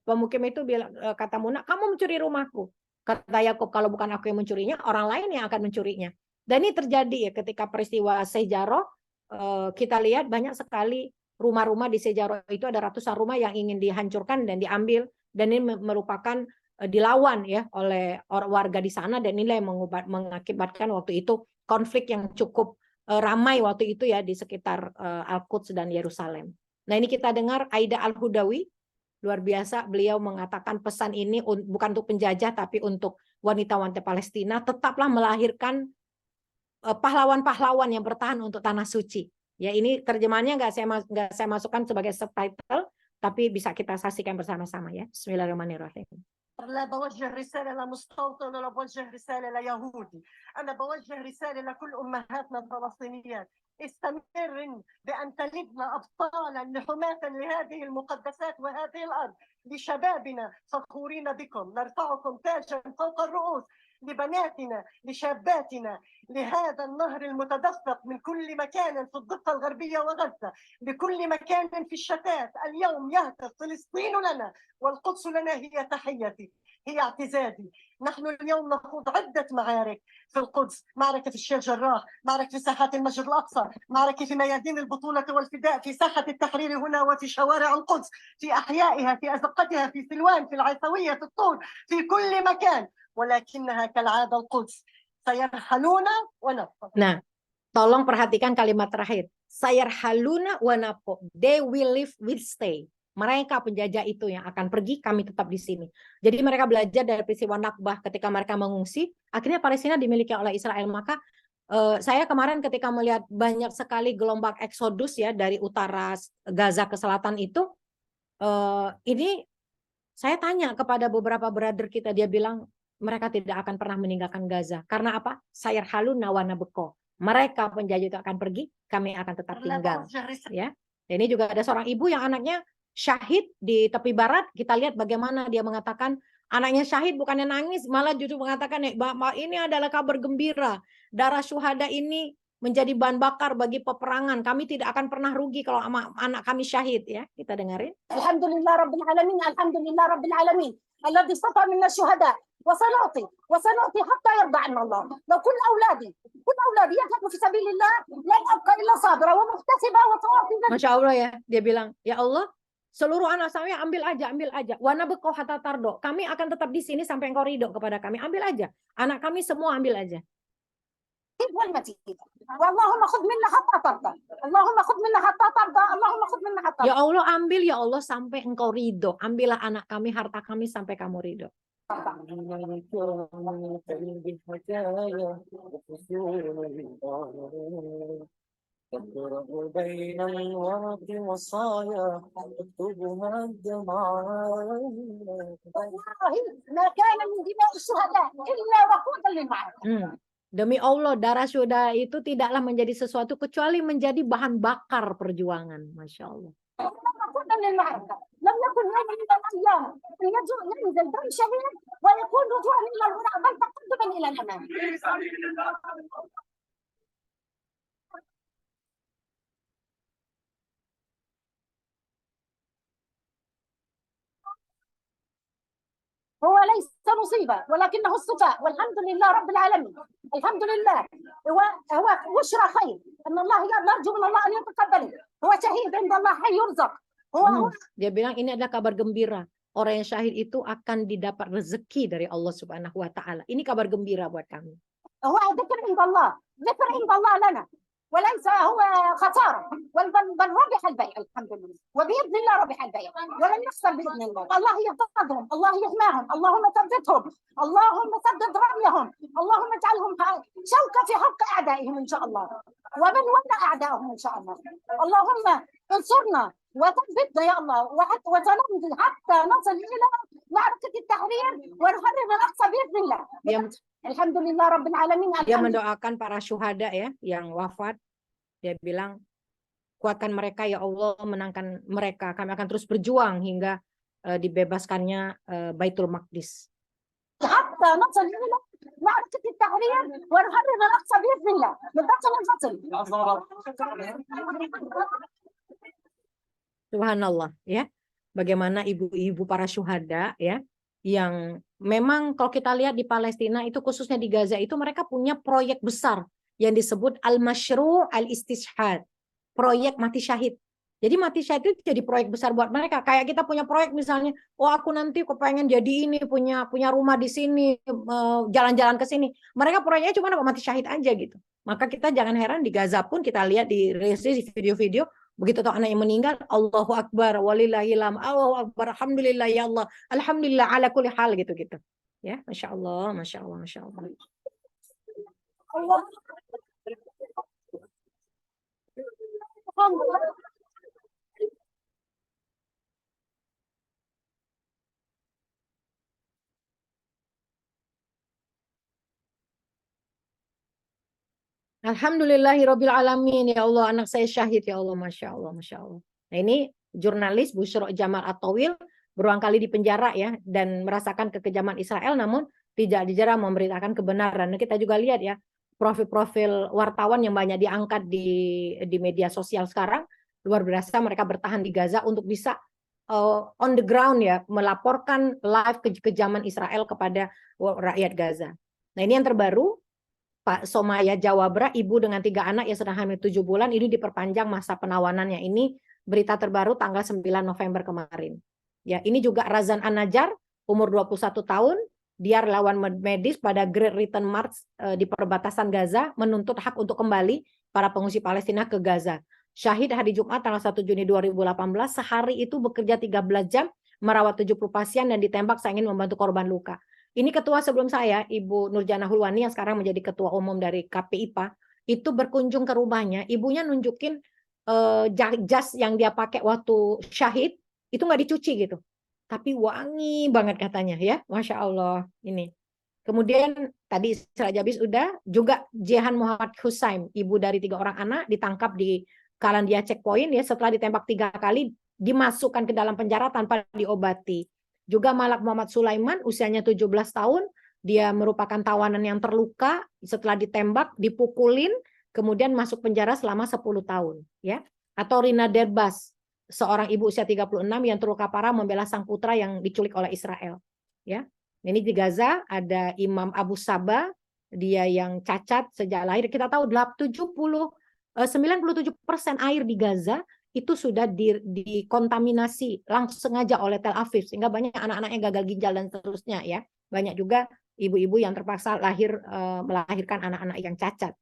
pemukim itu bilang, kata Muna, kamu mencuri rumahku. Kata Yakub, kalau bukan aku yang mencurinya, orang lain yang akan mencurinya. Dan ini terjadi ya ketika peristiwa Sejaro, kita lihat banyak sekali rumah-rumah di Sejaro itu, ada ratusan rumah yang ingin dihancurkan dan diambil, dan ini merupakan dilawan ya oleh warga di sana, dan inilah yang mengakibatkan waktu itu konflik yang cukup ramai waktu itu ya di sekitar Al-Quds dan Yerusalem. Nah, ini kita dengar Aida Al-Hudawi, luar biasa, beliau mengatakan pesan ini bukan untuk penjajah tapi untuk wanita-wanita Palestina, tetaplah melahirkan pahlawan-pahlawan yang bertahan untuk tanah suci. Ya, ini terjemahannya nggak saya masukkan sebagai subtitle, tapi bisa kita saksikan bersama-sama ya. Bismillahirrahmanirrahim. لا بوجه رسالة لمستوطن ولا بوجه رسالة ليهودي، أنا بوجه رسالة لكل أمهاتنا الفلسطينيات، استمرن بأن تلدن أبطالا لحماة لهذه المقدسات وهذه الأرض، لشبابنا فخورين بكم، نرفعكم تاجا فوق الرؤوس، لبناتنا لشاباتنا، لهذا النهر المتدفق من كل مكان في الضفة الغربية وغزة، بكل مكان في الشتات. اليوم يهتف فلسطين لنا والقدس لنا، هي تحيتي، هي اعتزازي. نحن اليوم نخوض عدة معارك في القدس، معركة في الشيخ جراح، معركة في ساحات المسجد الأقصى، معركة في ميادين البطولة والفداء، في ساحة التحرير هنا وفي شوارع القدس، في أحيائها، في أزقتها، في سلوان، في العيسوية، في الطور، في كل مكان. ولكنها كالعادة القدس سيرحلون ونبقى. Nah, tolong perhatikan kalimat terakhir. Sayarhaluna wa nabqa. They will live, will stay. Mereka penjajah itu yang akan pergi, kami tetap di sini. Jadi mereka belajar dari peristiwa Nakbah ketika mereka mengungsi, akhirnya Palestina dimiliki oleh Israel. Maka saya kemarin ketika melihat banyak sekali gelombang eksodus ya dari utara Gaza ke selatan itu, ini saya tanya kepada beberapa brother kita, dia bilang mereka tidak akan pernah meninggalkan Gaza. Karena apa? Sayarhaluna wa nabqa. Mereka penjajah itu akan pergi, kami akan tetap tinggal. Ya. Dan ini juga ada seorang ibu yang anaknya syahid di tepi barat. Kita lihat bagaimana dia mengatakan anaknya syahid, bukannya nangis, malah justru mengatakan ini adalah kabar gembira. Darah syuhada ini menjadi bahan bakar bagi peperangan. Kami tidak akan pernah rugi kalau anak kami syahid. Ya, kita dengarin. Alhamdulillah Rabbil Alamin, Alhamdulillah Rabbil Alamin. الذي استطاع منا الشهداء وسنعطي حتى يرضى عنا الله. لو كل أولادي يذهبوا في سبيل الله لن أبقى إلا صابرة ومحتسبة وتواصي. Masya Allah ya, dia bilang, ya Allah, seluruh anak saya ambil aja. Wana beko hatta tardo. Kami akan tetap di sini sampai engkau ridho kepada kami. Ambil aja. Anak kami semua ambil aja. Allahumma khudh minna hatta tarda. Allahumma khudh minna hatta tarda. Allahumma khudh minna hatta. Ya Allah, ambil ya Allah sampai engkau ridho. Ambillah anak kami, harta kami sampai kamu ridho. تقرأ بين الورق وصايا تكتبها الدمعة. والله ما كان من دماء الشهداء إلا وقودا للمعركة. Demi Allah, darah syuhada itu tidaklah menjadi sesuatu kecuali menjadi bahan bakar perjuangan. Masya Allah. لم يكن يوم من الأيام ينزل دم شهيد ويكون رجوعا إلى الوراء بل تقدما إلى الأمام. هو ليس مصيبة ولكنه الصفاء، والحمد لله رب العالمين. الحمد لله هو بشرى خير أن الله نرجو من الله أن يتقبله. هو شهيد عند الله حي يرزق، Dia bilang ini adalah kabar gembira. Orang yang syahid itu akan didapat rezeki dari Allah Subhanahu wa taala. Ini kabar gembira buat kami. هو ذكر عند الله، ذكر عند الله لنا، وليس هو خسارة، بل ربح البيع الحمد لله، وبإذن الله ربح البيع، ولن يخسر بإذن الله. الله يحفظهم، الله يحماهم، اللهم ثبتهم، اللهم سدد رميهم، اللهم اجعلهم شوكة في حق أعدائهم إن شاء الله، ومن ولى أعدائهم إن شاء الله. اللهم انصرنا وثبتنا يا الله، وسنمضي حتى نصل إلى معركة التحرير ونحرر الأقصى بإذن الله. Alhamdulillah Rabbil Alamin. Dia mendoakan para syuhada ya yang wafat. Dia bilang, kuatkan mereka ya Allah, menangkan mereka. Kami akan terus berjuang hingga dibebaskannya Baitul Maqdis. حتى نصل إلى معركة التحرير ونحرر الأقصى بإذن الله. نتصل الفصل. Subhanallah ya. Bagaimana ibu-ibu para syuhada ya, yang memang kalau kita lihat di Palestina itu khususnya di Gaza itu mereka punya proyek besar yang disebut Al-Mashru' Al-Istishhad, proyek mati syahid. Jadi mati syahid itu jadi proyek besar buat mereka. Kayak kita punya proyek misalnya, oh aku nanti kepengen jadi ini, punya rumah di sini, jalan-jalan ke sini. Mereka proyeknya cuma mati syahid aja gitu. Maka kita jangan heran di Gaza pun kita lihat di video-video, begitu tahu anaknya meninggal, Allahu Akbar, walillahil hamd, Allahu Akbar, alhamdulillah ya Allah, alhamdulillah ala kulli hal gitu-gitu. Ya, Masya Allah, Masya Allah, Masya Allah. Alhamdulillahirabbil alamin, ya Allah, anak saya syahid ya Allah, Masya Allah, Masya Allah. Nah ini jurnalis Bushra Jamal At-Tawil berulang kali dipenjara ya dan merasakan kekejaman Israel, namun tidak dijarah memberitakan kebenaran. Nah, kita juga lihat ya profil-profil wartawan yang banyak diangkat di media sosial sekarang, luar biasa mereka bertahan di Gaza untuk bisa on the ground ya, melaporkan live kekejaman Israel kepada rakyat Gaza. Nah ini yang terbaru, Pak Somaya Jawabra, ibu dengan 3 anak yang sedang hamil 7 bulan, ini diperpanjang masa penawanannya. Ini berita terbaru tanggal 9 November kemarin. Ya, ini juga Razan An-Najjar, umur 21 tahun, dia relawan medis pada Great Return March di perbatasan Gaza, menuntut hak untuk kembali para pengungsi Palestina ke Gaza. Syahid hari Jumat tanggal 1 Juni 2018, sehari itu bekerja 13 jam, merawat 70 pasien dan ditembak saat ingin membantu korban luka. Ini ketua sebelum saya, Ibu Nurjana Hulwani yang sekarang menjadi ketua umum dari KPIPA, itu berkunjung ke rumahnya, ibunya nunjukin jas yang dia pakai waktu syahid, itu nggak dicuci gitu. Tapi wangi banget katanya ya, Masya Allah ini. Kemudian tadi Isra Jabis udah, juga Jehan Muhammad Husain, ibu dari 3 orang anak, ditangkap di Kalandia Checkpoint ya, setelah ditembak 3 kali, dimasukkan ke dalam penjara tanpa diobati. Juga Malak Muhammad Sulaiman, usianya 17 tahun, dia merupakan tawanan yang terluka setelah ditembak, dipukulin, kemudian masuk penjara selama 10 tahun. Ya. Atau Rina Derbas, seorang ibu usia 36 yang terluka parah membela sang putra yang diculik oleh Israel. Ya. Ini di Gaza ada Imam Abu Sabah, dia yang cacat sejak lahir. Kita tahu 97% air di Gaza itu sudah dikontaminasi langsung sengaja oleh Tel Aviv, sehingga banyak anak-anaknya gagal ginjal dan seterusnya ya. Banyak juga ibu-ibu yang terpaksa melahirkan anak-anak yang cacat.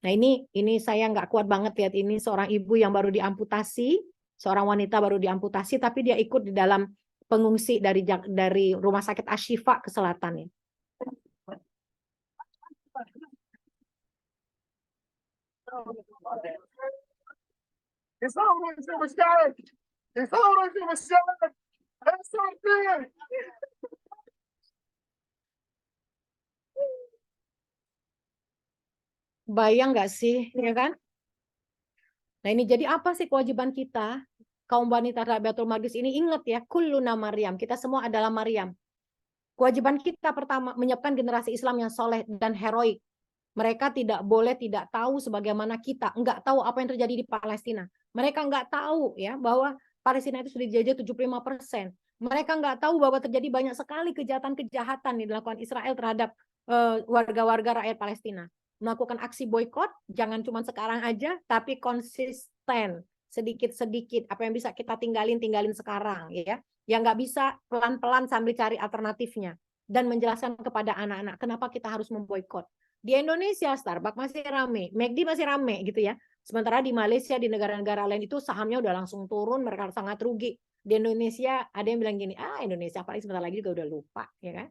Nah ini saya nggak kuat banget lihat ini, seorang ibu yang baru diamputasi, seorang wanita baru diamputasi, tapi dia ikut di dalam pengungsi dari rumah sakit Ashifa ke selatan ya. Bayang nggak sih, ya kan? Nah ini jadi apa sih kewajiban kita, kaum wanita Baitul Maqdis ini? Ingat ya, kulluna Maryam, kita semua adalah Maryam. Kewajiban kita pertama, menyiapkan generasi Islam yang soleh dan heroik. Mereka tidak boleh tidak tahu sebagaimana kita, nggak tahu apa yang terjadi di Palestina. Mereka nggak tahu ya bahwa Palestina itu sudah dijajah 75%. Mereka nggak tahu bahwa terjadi banyak sekali kejahatan-kejahatan yang dilakukan Israel terhadap warga-warga rakyat Palestina. Melakukan aksi boykot, jangan cuma sekarang aja, tapi konsisten sedikit-sedikit. Apa yang bisa kita tinggalin sekarang, ya. Yang nggak bisa pelan-pelan sambil cari alternatifnya. Dan menjelaskan kepada anak-anak kenapa kita harus memboikot. Di Indonesia Starbucks masih rame, McD masih rame gitu ya. Sementara di Malaysia, di negara-negara lain itu sahamnya udah langsung turun, mereka sangat rugi. Di Indonesia ada yang bilang gini, Indonesia paling sebentar lagi juga udah lupa, ya kan?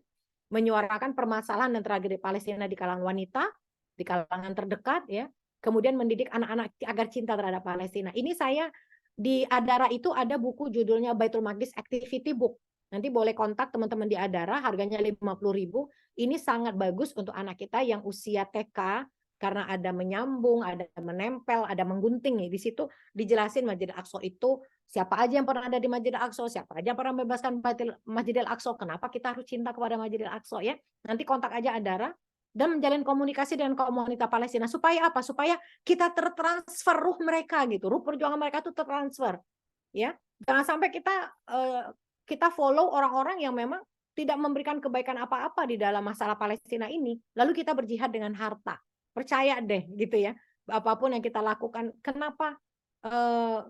Menyuarakan permasalahan dan tragedi Palestina di kalangan wanita, di kalangan terdekat, ya. Kemudian mendidik anak-anak agar cinta terhadap Palestina. Ini saya di Adara itu ada buku judulnya Baitul Maqdis Activity Book. Nanti boleh kontak teman-teman di Adara, harganya 50.000. Ini sangat bagus untuk anak kita yang usia TK, karena ada menyambung, ada menempel, ada menggunting nih. Di situ dijelasin Masjidil Aqsa itu siapa aja yang pernah ada di Masjidil Aqsa, siapa aja yang pernah membebaskan Masjidil Aqsa, kenapa kita harus cinta kepada Masjidil Aqsa, ya. Nanti kontak aja Adara dan menjalin komunikasi dengan komunitas Palestina supaya apa? Supaya kita tertransfer ruh mereka gitu, ruh perjuangan mereka itu tertransfer, ya. Jangan sampai kita follow orang-orang yang memang tidak memberikan kebaikan apa-apa di dalam masalah Palestina ini, lalu kita berjihad dengan harta. Percaya deh gitu ya, apapun yang kita lakukan. Kenapa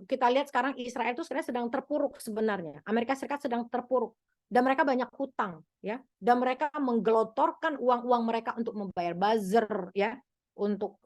kita lihat sekarang Israel itu sebenarnya sedang terpuruk sebenarnya. Amerika Serikat sedang terpuruk dan mereka banyak hutang, ya. Dan mereka menggelotorkan uang-uang mereka untuk membayar buzzer, ya, untuk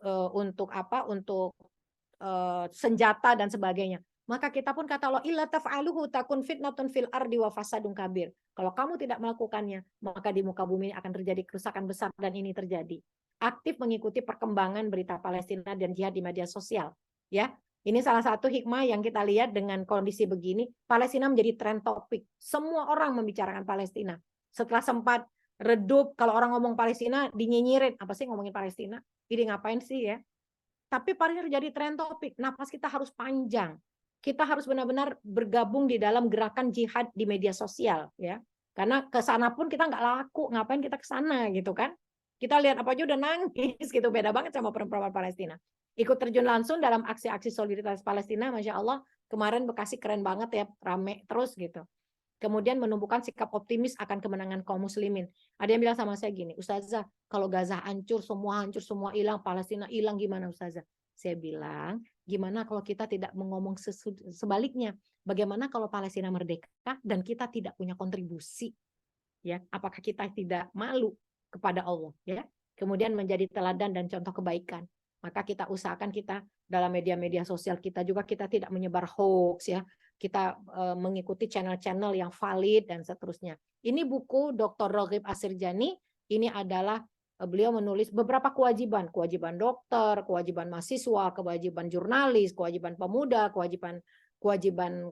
senjata dan sebagainya. Maka kita pun kata Allah, illa taf'aluhu takun fitnatun fil ardi wa fasadun kabir. Kalau kamu tidak melakukannya, maka di muka bumi akan terjadi kerusakan besar, dan ini terjadi. Aktif mengikuti perkembangan berita Palestina dan jihad di media sosial, ya. Ini salah satu hikmah yang kita lihat dengan kondisi begini, Palestina menjadi trend topik. Semua orang membicarakan Palestina. Setelah sempat redup, kalau orang ngomong Palestina dinyinyirin, apa sih ngomongin Palestina? Ini ngapain sih, ya? Tapi Palestina jadi trend topik. Napas kita harus panjang. Kita harus benar-benar bergabung di dalam gerakan jihad di media sosial, ya. Karena ke sana pun kita nggak laku, ngapain kita ke sana gitu kan? Kita lihat apa aja udah nangis gitu, beda banget sama perempuan Palestina. Ikut terjun langsung dalam aksi-aksi solidaritas Palestina, Masya Allah, kemarin Bekasi keren banget ya, rame terus gitu. Kemudian menumbuhkan sikap optimis akan kemenangan kaum muslimin. Ada yang bilang sama saya gini, Ustazah, kalau Gaza hancur, semua hilang, Palestina hilang, gimana Ustazah? Saya bilang, gimana kalau kita tidak mengomong sebaliknya? Bagaimana kalau Palestina merdeka dan kita tidak punya kontribusi? Ya, apakah kita tidak malu kepada Allah, ya? Kemudian menjadi teladan dan contoh kebaikan. Maka kita usahakan kita dalam media-media sosial kita juga kita tidak menyebar hoax, ya. Kita mengikuti channel-channel yang valid dan seterusnya. Ini buku Dr. Raghib Asirjani, ini adalah beliau menulis beberapa kewajiban dokter, kewajiban mahasiswa, kewajiban jurnalis, kewajiban pemuda, kewajiban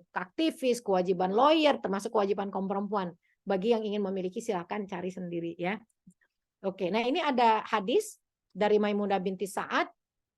aktivis, kewajiban lawyer, termasuk kewajiban kaum perempuan. Bagi yang ingin memiliki silakan cari sendiri, ya. Oke, nah ini ada hadis dari Maimunah binti Sa'ad.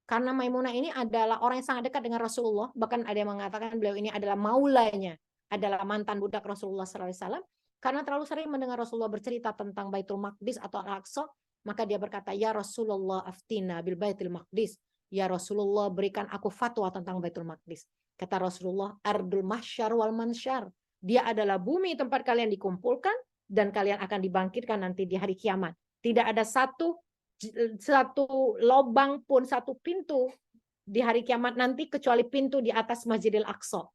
Karena Maimunah ini adalah orang yang sangat dekat dengan Rasulullah, bahkan ada yang mengatakan beliau ini adalah maulanya, adalah mantan budak Rasulullah SAW. Karena terlalu sering mendengar Rasulullah bercerita tentang Baitul Maqdis atau Al-Aqsa, maka dia berkata, ya Rasulullah aftina bil Baitul Maqdis. Ya Rasulullah berikan aku fatwa tentang Baitul Maqdis. Kata Rasulullah, ardul mahsyar wal mansyar. Dia adalah bumi tempat kalian dikumpulkan dan kalian akan dibangkitkan nanti di hari kiamat. Tidak ada satu lobang pun, satu pintu di hari kiamat nanti kecuali pintu di atas Masjidil Aqsa.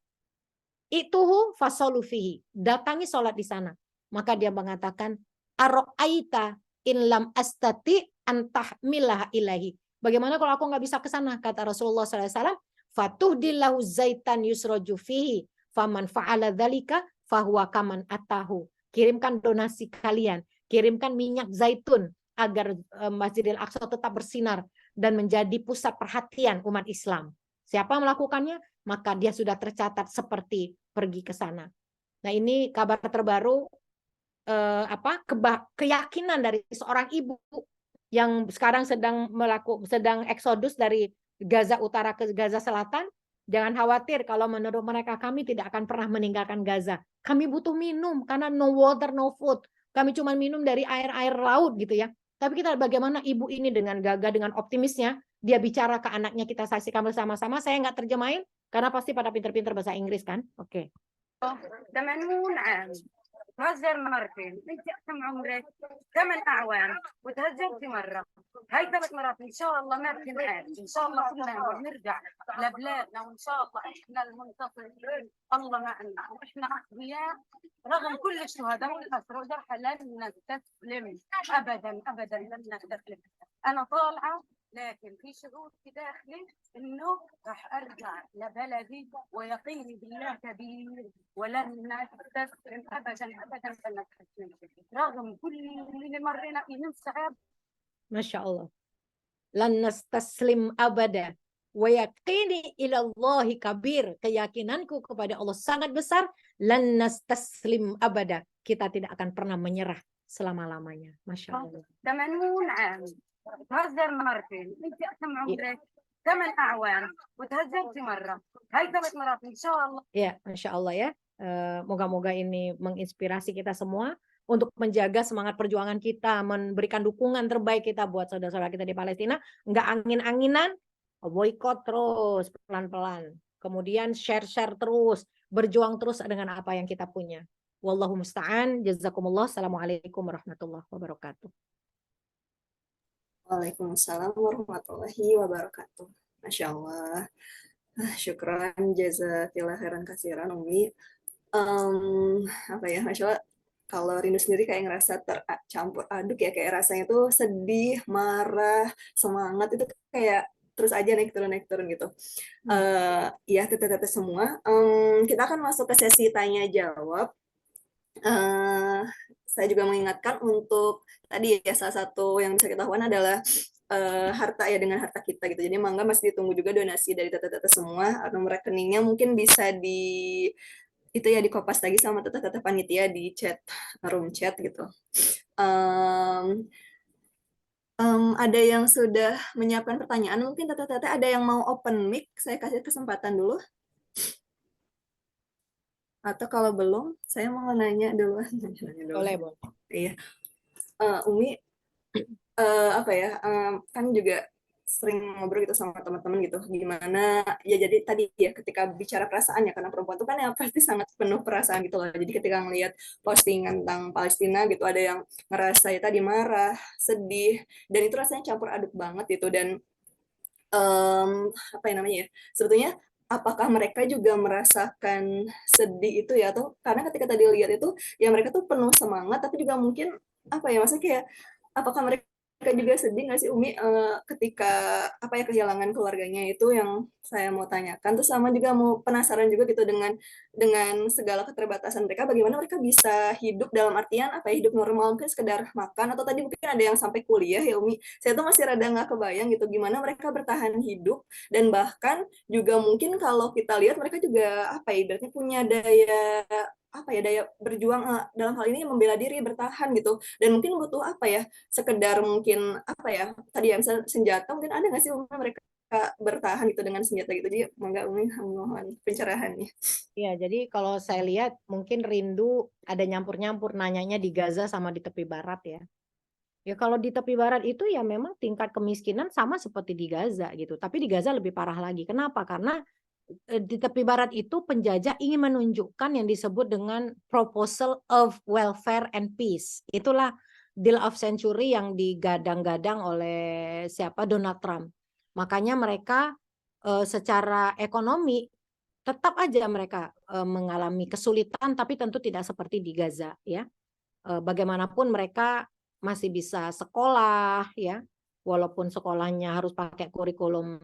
Ituhu fasallu fihi. Datangi sholat di sana. Maka dia mengatakan, ara'aita in lam astati antahmilah ilahi. Bagaimana kalau aku nggak bisa ke sana? Kata Rasulullah SAW, fatuhdillahu zaitan yusroju fihi, faman fa'ala dzalika fahuwa kaman atahu. Kirimkan donasi kalian, kirimkan minyak zaitun agar Masjidil Aqsa tetap bersinar dan menjadi pusat perhatian umat Islam. Siapa melakukannya, maka dia sudah tercatat seperti pergi ke sana. Nah, ini kabar terbaru keyakinan dari seorang ibu yang sekarang sedang eksodus dari Gaza Utara ke Gaza Selatan. Jangan khawatir, kalau menurut mereka kami tidak akan pernah meninggalkan Gaza. Kami butuh minum karena no water, no food. Kami cuma minum dari air laut gitu ya. Tapi kita bagaimana ibu ini dengan gagah, dengan optimisnya, dia bicara ke anaknya, kita saksikan bersama-sama. Saya nggak terjemahin, karena pasti pada pinter-pinter bahasa Inggris kan. Oke. 80 عام تهجر مرتين، انت كم عمرك؟ 8 اعوام وتهجرتي مره، هاي 3 مرات ان شاء الله ما بتنعاد، ان شاء الله كلنا نرجع لبلادنا وان شاء الله احنا المنتصرين، الله معنا واحنا اقوياء رغم كل الشهداء والاسرى والجرحى، لن نستسلم ابدا ابدا، لن نستسلم. انا طالعه لكن في شعور في داخلي انه راح ارجع لبلدي ويقيني بالله كبير، ولن نستسلم ابدا ابدا، لن نستسلم رغم كل اللي مرينا فيه من صعاب. Masya Allah. Lan nastaslim abada. Wa yaqini ilallahi kabir. Keyakinanku kepada Allah sangat besar. Lan nastaslim abada. Kita tidak akan pernah menyerah selama-lamanya. Masya Allah. 80 عام تهجر مرتين، انت كم عمرك؟ 8 اعوام وتهجرتي مره، هاي 3 مرات ان شاء الله. Ya, Masya Allah ya. Moga-moga ini menginspirasi kita semua untuk menjaga semangat perjuangan kita, memberikan dukungan terbaik kita buat saudara-saudara kita di Palestina. Nggak angin-anginan, boikot terus pelan-pelan. Kemudian share-share terus, berjuang terus dengan apa yang kita punya. Wallahu musta'an. Jazakumullah. Assalamualaikum warahmatullahi wabarakatuh. Waalaikumsalam warahmatullahi wabarakatuh. Masya Allah. Syukran jazakillah khairan kasiran Umi. Apa ya, Masya Allah, kalau Rindu sendiri kayak ngerasa tercampur aduk ya, kayak rasanya tuh sedih, marah, semangat itu kayak terus aja naik turun gitu. Ya teteh-teteh semua. Kita akan masuk ke sesi tanya jawab. Saya juga mengingatkan untuk tadi ya, salah satu yang bisa kita lakukan adalah harta ya, dengan harta kita gitu. Jadi mangga masih ditunggu juga donasi dari teteh-teteh semua. Nomor rekeningnya mungkin bisa di itu ya, di kopas lagi sama teteh-teteh panitia di chat, room chat gitu. Ada yang sudah menyiapkan pertanyaan, mungkin teteh-teteh ada yang mau open mic, saya kasih kesempatan dulu. Atau kalau belum, saya mau nanya duluan. Boleh, boleh. Iya. Umi, apa ya, kan juga sering ngobrol gitu sama teman-teman gitu, gimana ya, jadi tadi ya ketika bicara perasaan ya, karena perempuan itu kan ya pasti sangat penuh perasaan gitu loh. Jadi ketika ngelihat postingan tentang Palestina gitu, ada yang ngerasa ya tadi marah, sedih, dan itu rasanya campur aduk banget gitu. Dan apa yang namanya ya, sebetulnya apakah mereka juga merasakan sedih itu ya, atau karena ketika tadi lihat itu ya mereka tuh penuh semangat, tapi juga mungkin apa ya, maksudnya kayak apakah mereka juga sedih nggak sih Umi, ketika apa ya, kehilangan keluarganya, itu yang saya mau tanyakan. Terus sama juga mau penasaran juga gitu dengan segala keterbatasan mereka, bagaimana mereka bisa hidup, dalam artian apa ya, hidup normal, mungkin sekedar makan, atau tadi mungkin ada yang sampai kuliah ya Umi. Saya tuh masih rada nggak kebayang gitu gimana mereka bertahan hidup, dan bahkan juga mungkin kalau kita lihat mereka juga apa ya, ibaratnya punya daya apa ya, daya berjuang dalam hal ini membela diri, bertahan gitu. Dan mungkin butuh apa ya, sekedar mungkin apa ya, tadi ya misalnya senjata, mungkin ada nggak sih Umi mereka bertahan gitu dengan senjata gitu. Jadi monggo Umi, mohon pencerahannya. Ya, jadi kalau saya lihat mungkin Rindu ada nyampur-nyampur nanyanya di Gaza sama di tepi barat ya. Ya kalau di tepi barat itu ya memang tingkat kemiskinan sama seperti di Gaza gitu. Tapi di Gaza lebih parah lagi. Kenapa? Karena di tepi barat itu penjajah ingin menunjukkan yang disebut dengan proposal of welfare and peace. Itulah deal of century yang digadang-gadang oleh siapa, Donald Trump. Makanya mereka secara ekonomi tetap aja mereka mengalami kesulitan, tapi tentu tidak seperti di Gaza ya. Bagaimanapun mereka masih bisa sekolah ya, walaupun sekolahnya harus pakai kurikulum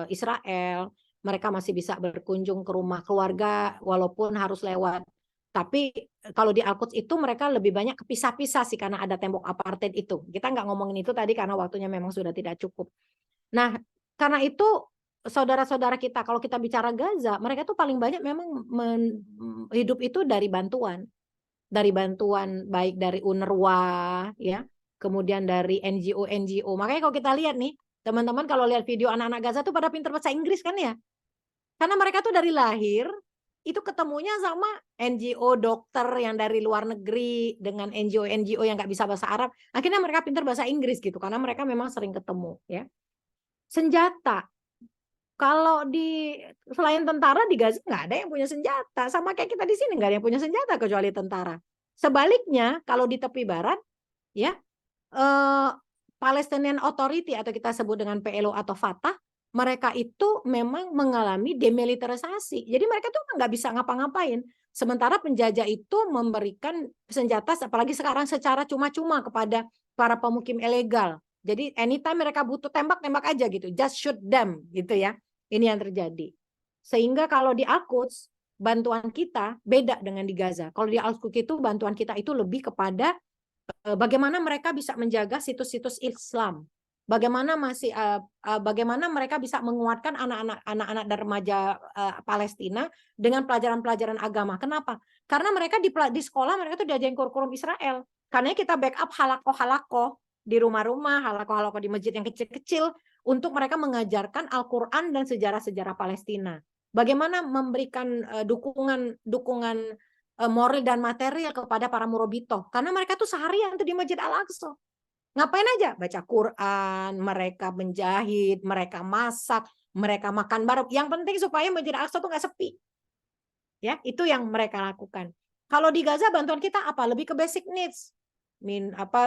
Israel. Mereka masih bisa berkunjung ke rumah keluarga walaupun harus lewat. Tapi kalau di Al-Quds itu mereka lebih banyak kepisah-pisah sih, karena ada tembok apartheid itu. Kita nggak ngomongin itu tadi karena waktunya memang sudah tidak cukup. Nah, karena itu saudara-saudara kita, kalau kita bicara Gaza, mereka tuh paling banyak memang hidup itu dari bantuan. Dari bantuan baik dari UNRWA ya, kemudian dari NGO. Makanya kalau kita lihat nih, teman-teman kalau lihat video anak-anak Gaza tuh pada pintar bahasa Inggris kan ya. Karena mereka tuh dari lahir itu ketemunya sama NGO dokter yang dari luar negeri dengan NGO yang nggak bisa bahasa Arab. Akhirnya mereka pintar bahasa Inggris gitu karena mereka memang sering ketemu ya. Senjata. Kalau selain tentara di Gaza nggak ada yang punya senjata, sama kayak kita di sini nggak ada yang punya senjata kecuali tentara. Sebaliknya, kalau di tepi barat, ya, Palestinian Authority atau kita sebut dengan PLO atau Fatah, mereka itu memang mengalami demilitarisasi. Jadi mereka tuh nggak bisa ngapa-ngapain. Sementara penjajah itu memberikan senjata, apalagi sekarang secara cuma-cuma kepada para pemukim ilegal. Jadi anytime mereka butuh tembak aja gitu, just shoot them gitu ya. Ini yang terjadi. Sehingga kalau di Al-Quds bantuan kita beda dengan di Gaza. Kalau di Al-Quds itu bantuan kita itu lebih kepada bagaimana mereka bisa menjaga situs-situs Islam. Bagaimana mereka bisa menguatkan anak-anak dan remaja Palestina dengan pelajaran-pelajaran agama. Kenapa? Karena mereka di sekolah mereka tuh diajarin kurikulum Israel. Karena kita backup halakoh-halakoh di rumah-rumah, halakoh-halakoh di masjid yang kecil-kecil untuk mereka mengajarkan Al-Quran dan sejarah-sejarah Palestina. Bagaimana memberikan dukungan moral dan material kepada para murabitoh. Karena mereka tuh seharian tuh di Masjid Al-Aqsa. Ngapain aja? Baca Quran, mereka menjahit, mereka masak, mereka makan bareng. Yang penting supaya Masjid Al-Aqsa tuh nggak sepi. Ya, itu yang mereka lakukan. Kalau di Gaza bantuan kita apa? Lebih ke basic needs.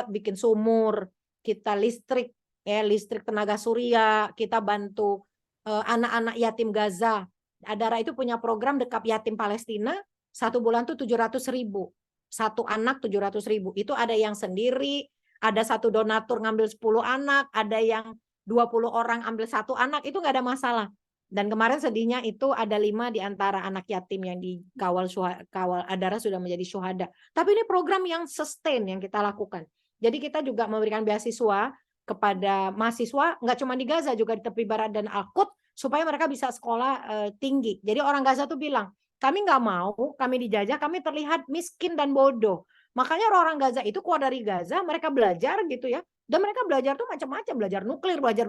Bikin sumur, kita listrik, ya, listrik tenaga surya, kita bantu anak-anak yatim Gaza. Adara itu punya program dekap yatim Palestina, 1 bulan tuh 700.000. Satu anak 700.000. Itu ada yang sendiri, ada satu donatur ngambil 10 anak, ada yang 20 orang ambil 1 anak, itu nggak ada masalah. Dan kemarin sedihnya itu ada 5 di antara anak yatim yang dikawal kawal Adara sudah menjadi syuhada. Tapi ini program yang sustain yang kita lakukan. Jadi kita juga memberikan beasiswa kepada mahasiswa, nggak cuma di Gaza, juga di tepi barat dan Al-Quds, supaya mereka bisa sekolah tinggi. Jadi orang Gaza tuh bilang, kami nggak mau, kami dijajah, kami terlihat miskin dan bodoh. Makanya orang Gaza itu keluar dari Gaza, mereka belajar gitu ya. Dan mereka belajar tuh macam-macam, belajar nuklir, belajar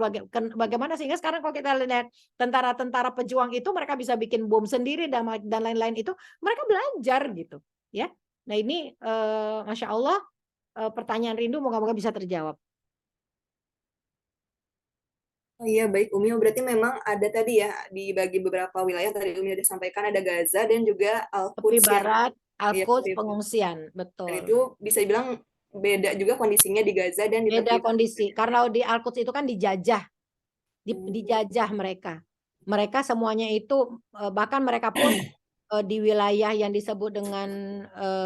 bagaimana, sehingga sekarang kalau kita lihat tentara-tentara pejuang itu mereka bisa bikin bom sendiri dan lain-lain itu, mereka belajar gitu ya. Nah ini Masya Allah pertanyaan rindu moga-moga bisa terjawab. Oh iya, baik Umi. Berarti memang ada tadi ya, dibagi beberapa wilayah, tadi Umi udah sampaikan ada Gaza dan juga Tepi Al-Quds yang barat, ya, Al-Quds pengungsian, dan betul. itu bisa dibilang beda juga kondisinya di Gaza dan di Beda tepi kondisi, karena di Al-Quds itu kan dijajah, dijajah mereka. Mereka semuanya itu bahkan mereka pun di wilayah yang disebut dengan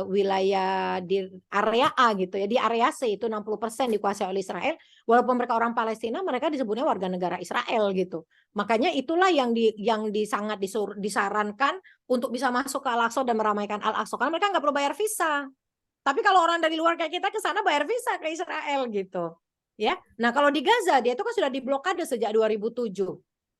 wilayah di area A gitu ya, di area C itu 60% dikuasai oleh Israel, walaupun mereka orang Palestina, mereka disebutnya warga negara Israel gitu. Makanya itulah yang sangat disarankan untuk bisa masuk ke Al-Aqsa dan meramaikan Al-Aqsa, karena mereka nggak perlu bayar visa. Tapi kalau orang dari luar kayak kita ke sana bayar visa ke Israel gitu. Ya. Nah, kalau di Gaza dia itu kan sudah diblokade sejak 2007.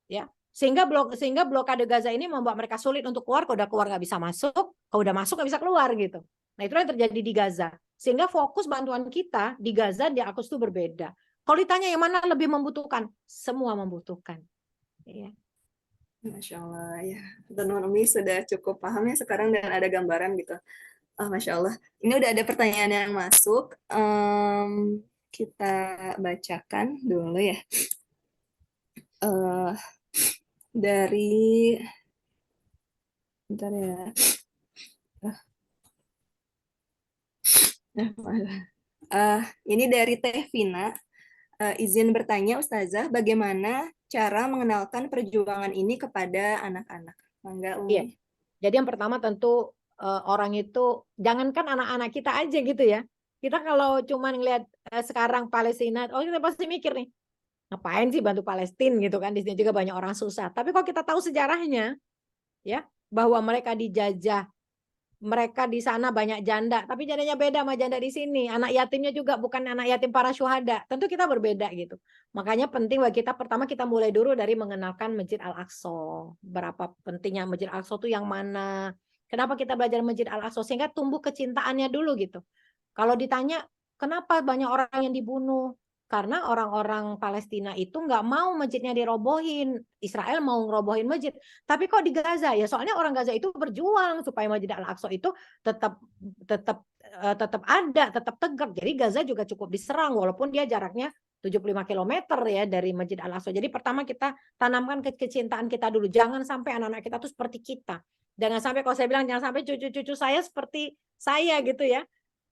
Ya. Sehingga blokade Gaza ini membuat mereka sulit untuk keluar. Kalau udah keluar nggak bisa masuk, kalau udah masuk nggak bisa keluar gitu. Nah, itulah yang terjadi di Gaza. Sehingga fokus bantuan kita di Gaza di Al-Quds itu berbeda. Kalau ditanya yang mana lebih membutuhkan, semua membutuhkan. Ya. Masya Allah ya. Dan Umi sudah cukup paham ya sekarang dan ada gambaran gitu. Masya Allah. Ini udah ada pertanyaan yang masuk. Kita bacakan dulu ya. Dari bentar ya. Ini dari Teh Vina. Izin bertanya Ustazah, bagaimana cara mengenalkan perjuangan ini kepada anak-anak? Mangga Umi. Iya. Jadi yang pertama tentu orang itu, jangankan anak-anak kita aja gitu ya. Kita kalau cuma ngelihat sekarang Palestina, kita pasti mikir nih, ngapain sih bantu Palestina gitu kan, di sini juga banyak orang susah. Tapi kalau kita tahu sejarahnya, ya, bahwa mereka dijajah, mereka di sana banyak janda, tapi jandanya beda sama janda di sini. Anak yatimnya juga bukan anak yatim para syuhada. Tentu kita berbeda gitu. Makanya penting bagi kita, pertama kita mulai dulu dari mengenalkan Masjid Al-Aqsa. Berapa pentingnya Masjid Al-Aqsa itu yang mana? Kenapa kita belajar Masjid Al-Aqsa? Sehingga tumbuh kecintaannya dulu gitu. Kalau ditanya, kenapa banyak orang yang dibunuh? Karena orang-orang Palestina itu nggak mau masjidnya dirobohin. Israel mau ngerobohin masjid. Tapi kok di Gaza? Ya soalnya orang Gaza itu berjuang supaya Masjid Al-Aqsa itu tetap ada, tetap tegak. Jadi Gaza juga cukup diserang walaupun dia jaraknya 75 km ya dari Masjid Al-Aqsa. Jadi pertama kita tanamkan kecintaan kita dulu. Jangan sampai anak-anak kita tuh seperti kita. Jangan sampai, kalau saya bilang jangan sampai cucu-cucu saya seperti saya gitu ya.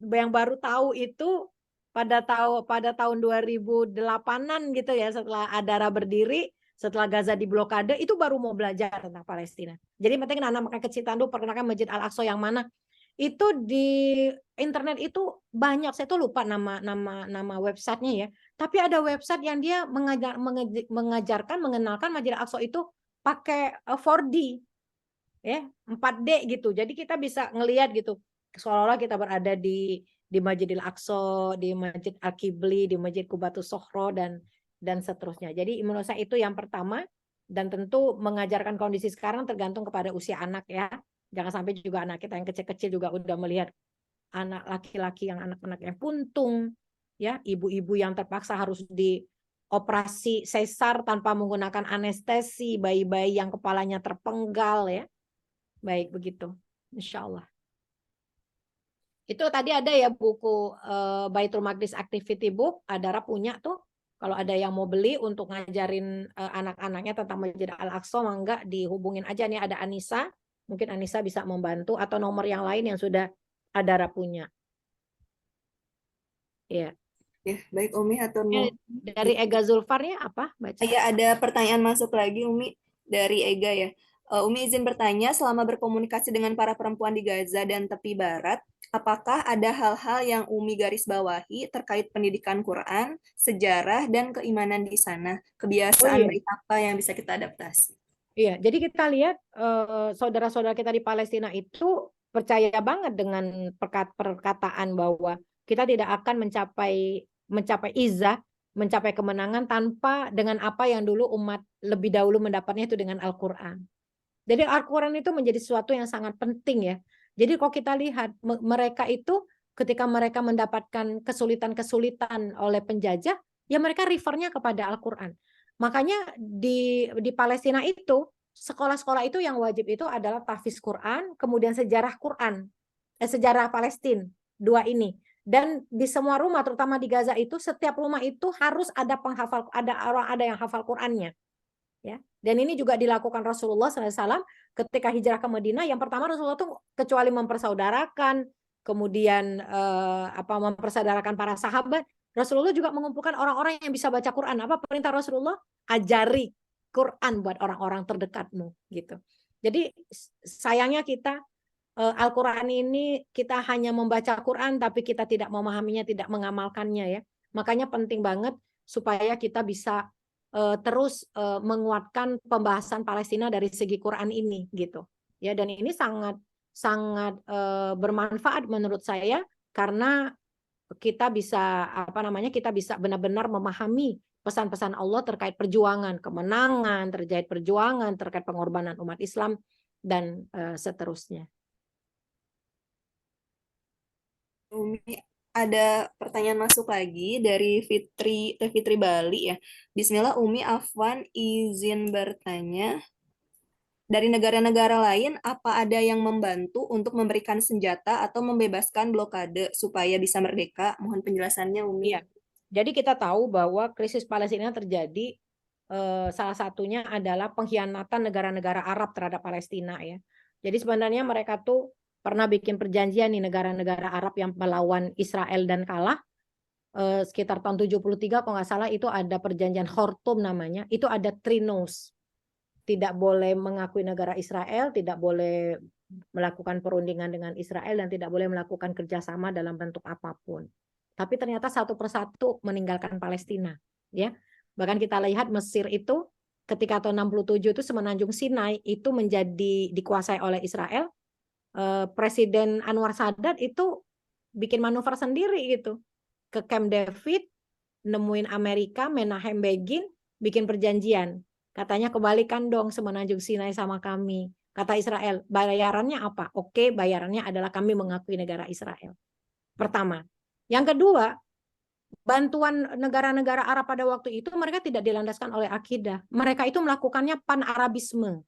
baru tahu itu pada tahun 2008-an gitu ya, setelah Adara berdiri, setelah Gaza diblokade, itu baru mau belajar tentang Palestina. Jadi penting anak-anak kecil tandu perkenalkan Masjid Al-Aqsa yang mana. Itu di internet itu banyak, saya tuh lupa nama websitenya ya. Tapi ada website yang dia mengajarkan, mengenalkan Masjid Al-Aqsa itu pakai 4D, ya 4D gitu. Jadi kita bisa ngelihat gitu, seolah-olah kita berada di Masjidil Aqsa, di Masjid Al-Qibli, di Masjid Qubatus Sokhro dan seterusnya. Jadi menurut saya itu yang pertama, dan tentu mengajarkan kondisi sekarang tergantung kepada usia anak ya. Jangan sampai juga anak kita yang kecil-kecil juga udah melihat anak laki-laki yang anak-anak yang puntung, ya, ibu-ibu yang terpaksa harus dioperasi sesar tanpa menggunakan anestesi, bayi-bayi yang kepalanya terpenggal ya. Baik begitu, insya Allah. Itu tadi ada ya buku Baitul Maqdis Activity Book, Adara punya tuh. Kalau ada yang mau beli untuk ngajarin anak-anaknya tentang Masjid Al-Aqsa, mangga dihubungin aja nih, ada Anissa. Mungkin Anissa bisa membantu atau nomor yang lain yang sudah Adara punya. Iya. Ya, baik Umi atau Dari Ega Zulfarnya apa? Baca. Ya, ada pertanyaan masuk lagi Umi dari Ega ya. Umi izin bertanya, selama berkomunikasi dengan para perempuan di Gaza dan tepi barat, apakah ada hal-hal yang Umi garis bawahi terkait pendidikan Quran, sejarah, dan keimanan di sana? Kebiasaan baik apa yang bisa kita adaptasi? Iya, jadi kita lihat saudara-saudara kita di Palestina itu percaya banget dengan perkataan bahwa kita tidak akan mencapai izzah, mencapai kemenangan tanpa dengan apa yang dulu umat lebih dahulu mendapatnya itu dengan Al-Quran. Jadi Al-Quran itu menjadi sesuatu yang sangat penting ya. Jadi kalau kita lihat mereka itu ketika mereka mendapatkan kesulitan-kesulitan oleh penjajah, ya mereka refernya kepada Al-Quran. Makanya di Palestina itu sekolah-sekolah itu yang wajib itu adalah tahfiz Quran, kemudian sejarah Quran, sejarah Palestina, dua ini. Dan di semua rumah, terutama di Gaza itu, setiap rumah itu harus ada penghafal, ada yang hafal Qurannya. Ya, dan ini juga dilakukan Rasulullah SAW ketika hijrah ke Madinah. Yang pertama Rasulullah itu kecuali mempersaudarakan, kemudian mempersaudarakan para sahabat, Rasulullah juga mengumpulkan orang-orang yang bisa baca Quran. Apa perintah Rasulullah? Ajari Quran buat orang-orang terdekatmu, gitu. Jadi sayangnya kita Al-Quran ini kita hanya membaca Quran tapi kita tidak memahaminya, tidak mengamalkannya ya. Makanya penting banget supaya kita bisa terus menguatkan pembahasan Palestina dari segi Quran ini gitu ya, dan ini sangat bermanfaat menurut saya karena kita bisa kita bisa benar-benar memahami pesan-pesan Allah terkait perjuangan kemenangan, terkait perjuangan terkait pengorbanan umat Islam dan seterusnya. Umi, ada pertanyaan masuk lagi dari Fitri Bali ya. Bismillah Umi Afwan izin bertanya, dari negara-negara lain apa ada yang membantu untuk memberikan senjata atau membebaskan blokade supaya bisa merdeka? Mohon penjelasannya Umi. Iya. Jadi kita tahu bahwa krisis Palestina terjadi salah satunya adalah pengkhianatan negara-negara Arab terhadap Palestina ya. Jadi sebenarnya mereka tuh pernah bikin perjanjian nih negara-negara Arab yang melawan Israel dan kalah sekitar tahun 73 kalau nggak salah, itu ada perjanjian Khartoum namanya, itu ada three no's. Tidak boleh mengakui negara Israel, tidak boleh melakukan perundingan dengan Israel, dan tidak boleh melakukan kerjasama dalam bentuk apapun. Tapi ternyata satu persatu meninggalkan Palestina ya. Bahkan kita lihat Mesir itu ketika tahun 67 itu semenanjung Sinai itu menjadi dikuasai oleh Israel. Presiden Anwar Sadat itu bikin manuver sendiri gitu ke Camp David, nemuin Amerika, Menahem Begin, bikin perjanjian. Katanya kebalikan dong semenanjung Sinai sama kami. Kata Israel, bayarannya apa? Oke, bayarannya adalah kami mengakui negara Israel. Pertama. Yang kedua, bantuan negara-negara Arab pada waktu itu mereka tidak dilandaskan oleh akidah. Mereka itu melakukannya pan-Arabisme.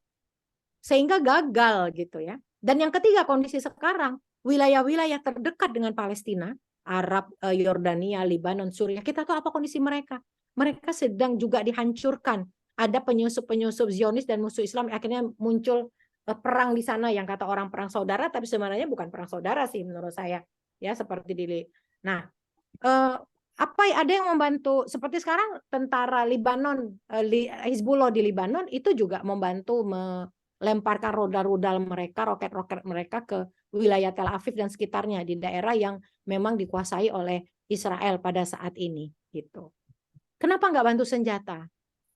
Sehingga gagal gitu ya. Dan yang ketiga, kondisi sekarang, wilayah-wilayah terdekat dengan Palestina, Arab, Yordania, Libanon, Suriah, kita tahu apa kondisi mereka. Mereka sedang juga dihancurkan. Ada penyusup-penyusup Zionis dan musuh Islam, akhirnya muncul perang di sana yang kata orang perang saudara, tapi sebenarnya bukan perang saudara sih menurut saya. ya seperti nah ada yang membantu seperti sekarang tentara Libanon, Hizbullah di Libanon itu juga membantu melemparkan rudal-rudal mereka, roket-roket mereka ke wilayah Tel Aviv dan sekitarnya di daerah yang memang dikuasai oleh Israel pada saat ini gitu. Kenapa nggak bantu senjata?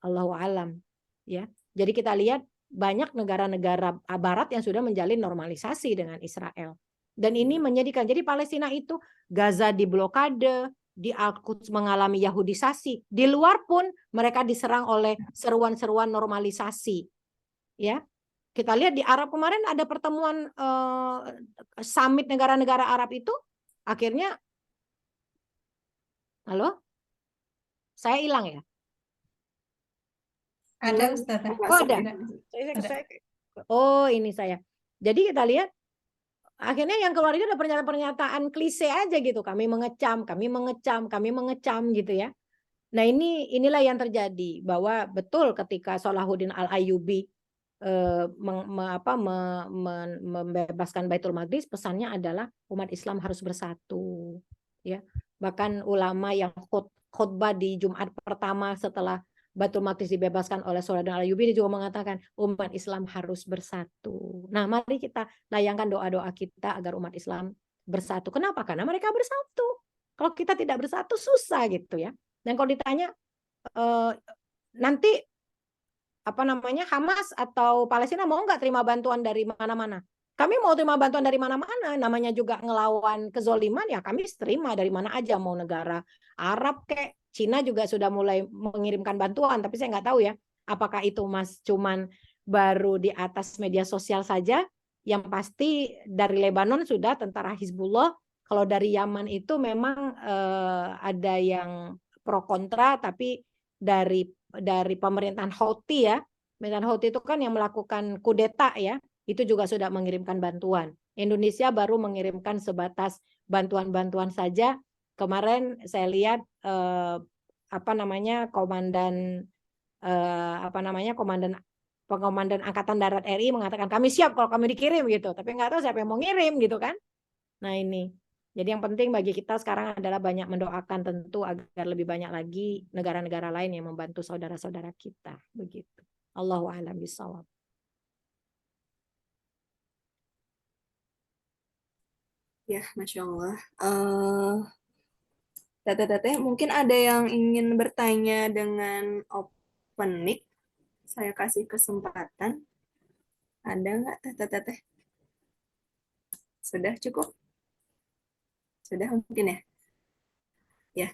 Allahu alam, ya. Jadi kita lihat banyak negara-negara Barat yang sudah menjalin normalisasi dengan Israel. Dan ini menyedihkan. Jadi Palestina itu Gaza diblokade, di Al-Quds mengalami Yahudisasi. Di luar pun mereka diserang oleh seruan-seruan normalisasi. Ya. Kita lihat di Arab kemarin ada pertemuan summit negara-negara Arab itu akhirnya halo? Saya hilang ya? Ada Ustazah. Oh ada. Ada. Oh ini saya. Jadi kita lihat akhirnya yang keluar itu ada pernyataan klise aja gitu. Kami mengecam gitu ya. Nah inilah yang terjadi bahwa betul ketika Salahuddin Al-Ayyubi membebaskan Baitul Maqdis, pesannya adalah umat Islam harus bersatu. Ya, bahkan ulama yang khutbah di Jumat pertama setelah Baitul Maqdis dibebaskan oleh Salahuddin Al-Ayyubi, dia juga mengatakan umat Islam harus bersatu. Nah, mari kita layangkan doa-doa kita agar umat Islam bersatu. Kenapa? Karena mereka bersatu. Kalau kita tidak bersatu susah gitu ya. Dan kalau ditanya nanti Hamas atau Palestina mau nggak terima bantuan dari mana-mana? Kami mau terima bantuan dari mana-mana, namanya juga ngelawan kezoliman, ya kami terima dari mana aja, mau negara Arab kayak Cina juga sudah mulai mengirimkan bantuan, tapi saya nggak tahu ya, apakah itu cuman baru di atas media sosial saja. Yang pasti dari Lebanon sudah tentara Hizbullah, kalau dari Yaman itu memang ada yang pro kontra, tapi dari pemerintahan Houthi ya, pemerintahan Houthi itu kan yang melakukan kudeta ya, itu juga sudah mengirimkan bantuan. Indonesia baru mengirimkan sebatas bantuan-bantuan saja. Kemarin saya lihat komandan Angkatan Darat RI mengatakan kami siap kalau kami dikirim gitu, tapi nggak tahu siapa yang mau ngirim gitu kan. Nah ini, jadi yang penting bagi kita sekarang adalah banyak mendoakan tentu agar lebih banyak lagi negara-negara lain yang membantu saudara-saudara kita begitu. Allahu a'lam bishawab. Ya, Masya Allah. Teteh, mungkin ada yang ingin bertanya dengan open mic. Saya kasih kesempatan. Ada nggak teteh? Sudah cukup? Sudah mungkin ya? Ya,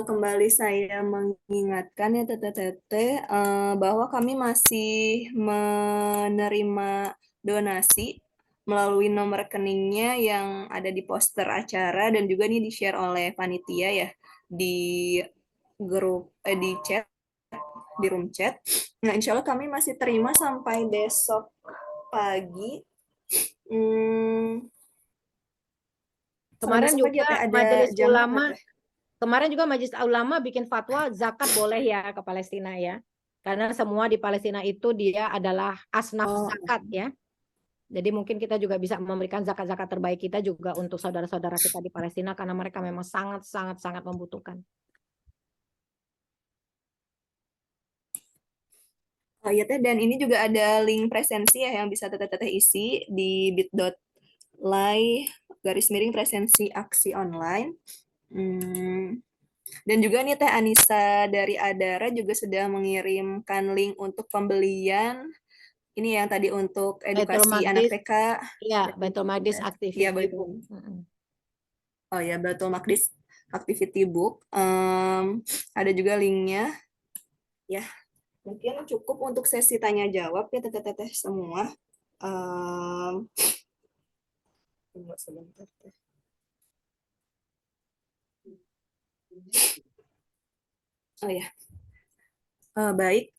kembali saya mengingatkan ya teteh bahwa kami masih menerima donasi melalui nomor rekeningnya yang ada di poster acara dan juga ini di-share oleh panitia ya di grup di chat, di room chat. Nah, insya Allah kami masih terima sampai besok pagi. Kemarin juga Majelis Ulama, ya? Kemarin juga Majelis Ulama bikin fatwa zakat boleh ya ke Palestina ya. Karena semua di Palestina itu dia adalah asnaf zakat ya. Jadi mungkin kita juga bisa memberikan zakat-zakat terbaik kita juga untuk saudara-saudara kita di Palestina karena mereka memang sangat membutuhkan. Oh iya teh, dan ini juga ada link presensi ya yang bisa teteh isi di bit.ly/presensi aksi online. Dan juga nih Teh Anissa dari Adara juga sudah mengirimkan link untuk pembelian ini yang tadi untuk edukasi anak TK. Iya, Baitul Maqdis Activity Book. Oh ya, Baitul Maqdis Activity Book. Ada juga linknya. Ya, mungkin cukup untuk sesi tanya jawab ya teteh-teteh semua. Tunggu sebentar Teh. Oh ya, baik.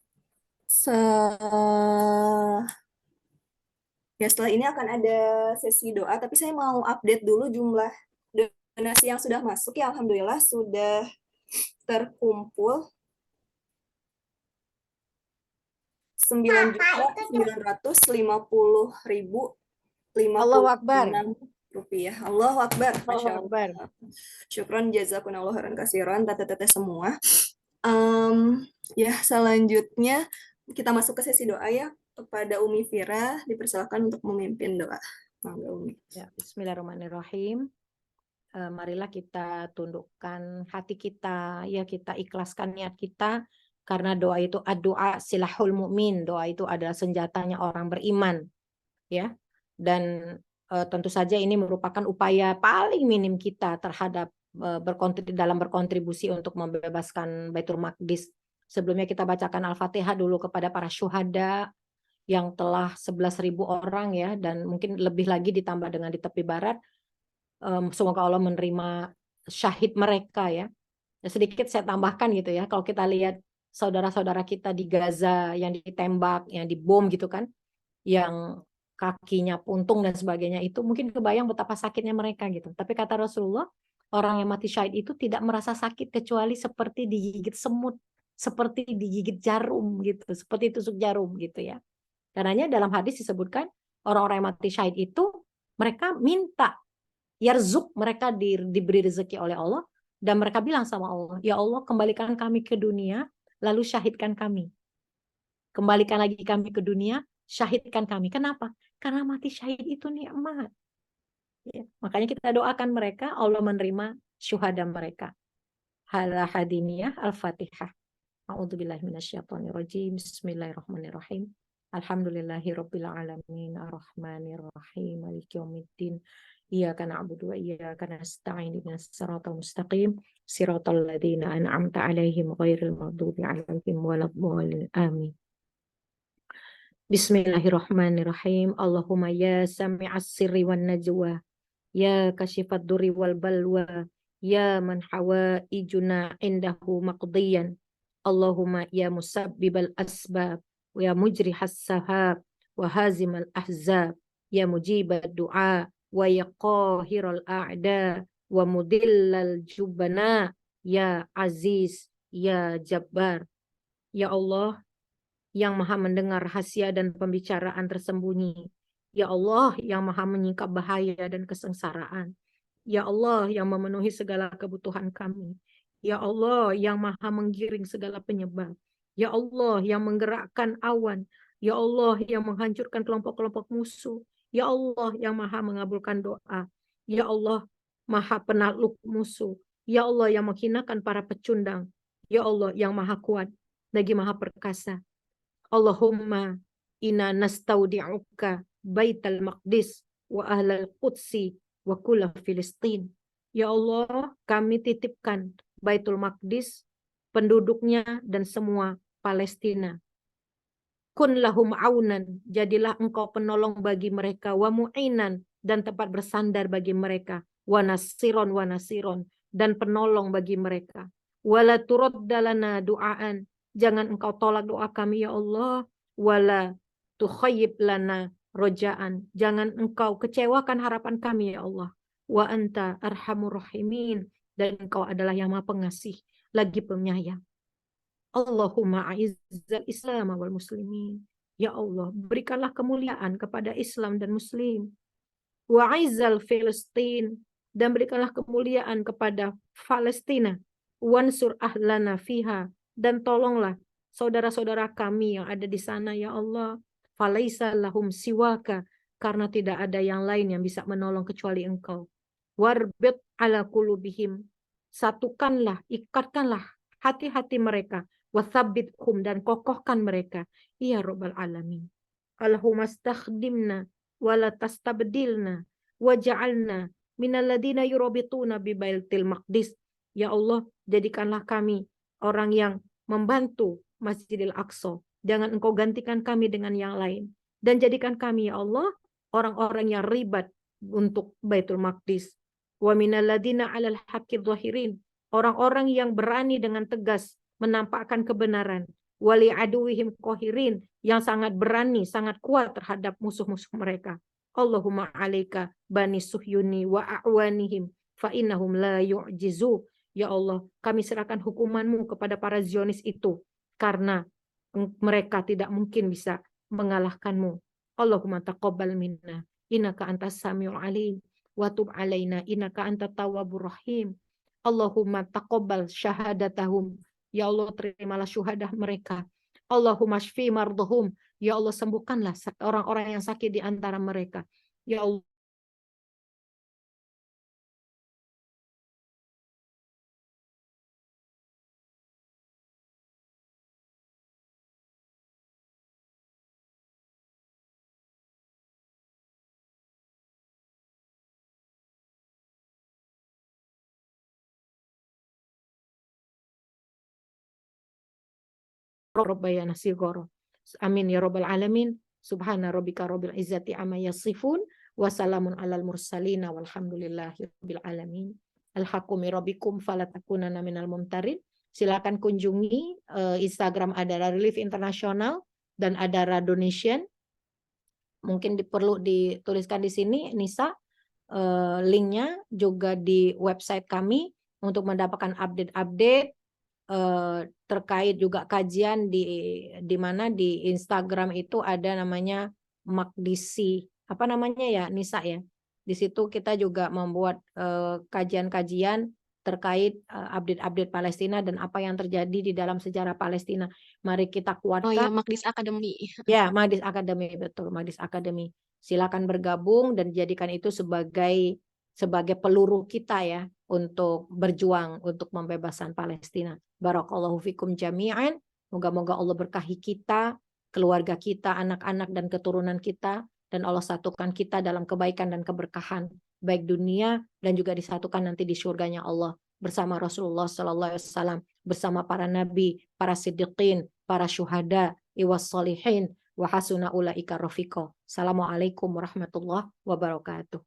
Ya setelah ini akan ada sesi doa, tapi saya mau update dulu jumlah donasi yang sudah masuk ya. Alhamdulillah sudah terkumpul 9.950.056 rupiah. Allahu Akbar. Masya Allahu Akbar. Allah. Syukron jazakumullah khairan katsiran teteh-teteh semua. Ya, selanjutnya kita masuk ke sesi doa ya. Kepada Umi Fira dipersilakan untuk memimpin doa. Mangga Umi. Ya, Bismillahirrahmanirrahim. Marilah kita tundukkan hati kita, ya kita ikhlaskan niat kita, karena doa itu ad-doa silahul mu'min, doa itu adalah senjatanya orang beriman, ya. Dan tentu saja ini merupakan upaya paling minim kita terhadap dalam berkontribusi untuk membebaskan Baitul Maqdis. Sebelumnya kita bacakan Al-Fatihah dulu kepada para syuhada yang telah 11.000 orang ya, dan mungkin lebih lagi ditambah dengan di tepi barat. Semoga Allah menerima syahid mereka ya. Sedikit saya tambahkan gitu ya, kalau kita lihat saudara-saudara kita di Gaza yang ditembak, yang dibom gitu kan, yang kakinya puntung dan sebagainya, itu mungkin kebayang betapa sakitnya mereka gitu. Tapi kata Rasulullah, orang yang mati syahid itu tidak merasa sakit kecuali seperti digigit semut, seperti digigit jarum gitu, seperti tusuk jarum gitu ya. Karenanya dalam hadis disebutkan orang-orang yang mati syahid itu mereka minta yarzuk, mereka diberi rezeki oleh Allah, dan mereka bilang sama Allah, ya Allah kembalikan kami ke dunia lalu syahidkan kami. Kembalikan lagi kami ke dunia, syahidkan kami. Kenapa? Karena mati syahid itu nikmat. Ya, makanya kita doakan mereka, Allah menerima syuhada mereka. Hala hadiniyah Al-Fatihah. A'udzubillahi minasyaitonirrajim. Bismillahirrahmanirrahim. Alhamdulillahirabbil alamin arrahmanir rahim maliki yaumiddin. Iyyaka na'budu wa iyyaka nasta'in ihdinas siratal mustaqim siratal ladzina an'amta 'alaihim ghairil maghdubi 'alaihim waladdallin. Amin. Bismillahirrahmanirrahim. Allahumma ya sami'as sirri wan najwa, ya kashifad durri wal balwa, ya man hawaijuna indahu maqdiyan. Allahumma ya musabbibal asbab, ya mujrihas sahab, wa hazimal ahzab, ya mujibad du'a, wa ya qahiral a'da, wa mudillal jubana, ya aziz, ya jabbar. Ya Allah, yang maha mendengar rahasia dan pembicaraan tersembunyi. Ya Allah, yang maha menyingkap bahaya dan kesengsaraan. Ya Allah, yang memenuhi segala kebutuhan kami. Ya Allah, yang maha menggiring segala penyebab. Ya Allah, yang menggerakkan awan. Ya Allah, yang menghancurkan kelompok-kelompok musuh. Ya Allah, yang maha mengabulkan doa. Ya Allah, maha penakluk musuh. Ya Allah, yang menghinakan para pecundang. Ya Allah, yang maha kuat lagi maha perkasa. Allahumma inna nastaudi'uka baital maqdis wa ahlal qudsi wa kulla Filistin. Ya Allah, kami titipkan Baitul Maqdis, penduduknya dan semua Palestina. Kun lahum aunan, jadilah engkau penolong bagi mereka, wa mu'inan, dan tempat bersandar bagi mereka, wa nasiron, dan penolong bagi mereka. Wala turaddalana du'aan, jangan engkau tolak doa kami ya Allah, wala tukhayyib lana rojaan, jangan engkau kecewakan harapan kami ya Allah. Wa anta arhamur rahimin, dan engkau adalah yang maha pengasih lagi penyayang. Allahumma a'izzal Islam wal muslimin. Ya Allah, berikanlah kemuliaan kepada Islam dan Muslim. Wa a'izzal Filistin, dan berikanlah kemuliaan kepada Palestina. Wansur ahlana fiha, dan tolonglah saudara-saudara kami yang ada di sana ya Allah. Falaisa lahum siwaka, karena tidak ada yang lain yang bisa menolong kecuali Engkau. Warbit ala qulubihim, satukanlah, ikatkanlah hati-hati mereka. Wathabbithum, dan kokohkan mereka. Ya Rabbal Alamin. Allahumma stakhdimna wala tastabdilna waj'alna minal ladina yurabituna bi Baitil Maqdis. Ya Allah, jadikanlah kami orang yang membantu Masjidil Aqsa. Jangan engkau gantikan kami dengan yang lain. Dan jadikan kami ya Allah orang-orang yang ribat untuk Baitul Maqdis. Wa minal ladina 'alal haqqi dhahirin, orang-orang yang berani dengan tegas menampakkan kebenaran. Wali aduwihim qahirin, yang sangat berani, sangat kuat terhadap musuh-musuh mereka. Allahumma 'alaika bani suhyuni wa a'wanihim fa innahum la yu'jizu. Ya Allah, kami serahkan hukuman-Mu kepada para Zionis itu, karena mereka tidak mungkin bisa mengalahkan-Mu. Allahumma taqabbal minna innaka antas samiul alim wa tub alaina innaka antat tawwabur rahim. Allahumma taqabbal syahadatahum. Ya Allah, terimalah syuhadah mereka. Allahumma shfi mardhum. Ya Allah, sembuhkanlah orang-orang yang sakit di antara mereka. Ya Allah, Rabbayana sigoro. Amin ya rabbal alamin. Subhana rabbika rabbil izzati amma yasifun wa salamun alal mursalin walhamdulillahi rabbil alamin. Al-haqqu min rabbikum fala takunanna minal mumtarin. Silakan kunjungi Instagram Adara Relief International dan Adara Donation. Mungkin perlu dituliskan di sini Nisa, linknya juga di website kami untuk mendapatkan update-update terkait juga kajian di mana di Instagram itu ada namanya Makdisi, apa namanya ya Nisa ya. Di situ kita juga membuat kajian-kajian terkait update-update Palestina dan apa yang terjadi di dalam sejarah Palestina. Mari kita kuatkan. Oh ya, Magdis Academy. Ya, Magdis Academy, betul, Magdis Academy. Silakan bergabung dan jadikan itu sebagai peluru kita ya untuk berjuang untuk pembebasan Palestina. Barakallahu fikum jami'an. Moga-moga Allah berkahi kita, keluarga kita, anak-anak dan keturunan kita, dan Allah satukan kita dalam kebaikan dan keberkahan baik dunia dan juga disatukan nanti di surganya Allah bersama Rasulullah sallallahu alaihi wasallam, bersama para nabi, para siddiqin, para syuhada, iwas solihin, wa hasuna ulaika rafiqa. Assalamualaikum warahmatullahi wabarakatuh.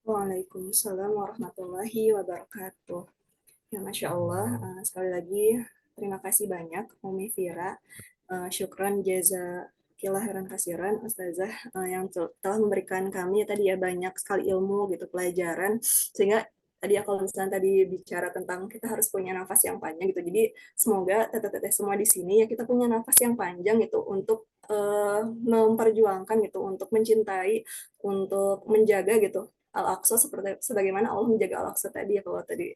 Waalaikumsalam warahmatullahi wabarakatuh. Ya, Masya Allah, sekali lagi terima kasih banyak Umi Fira. Syukran jazakillah khairan kasiran Ustazah yang telah memberikan kami tadi ya banyak sekali ilmu gitu, pelajaran, sehingga tadi ya kalau misalnya tadi bicara tentang kita harus punya nafas yang panjang gitu. Jadi semoga teteh-teteh semua di sini ya kita punya nafas yang panjang gitu untuk memperjuangkan gitu, untuk mencintai, untuk menjaga gitu Al-Aqsa seperti sebagaimana Allah menjaga Al-Aqsa tadi ya, kalau tadi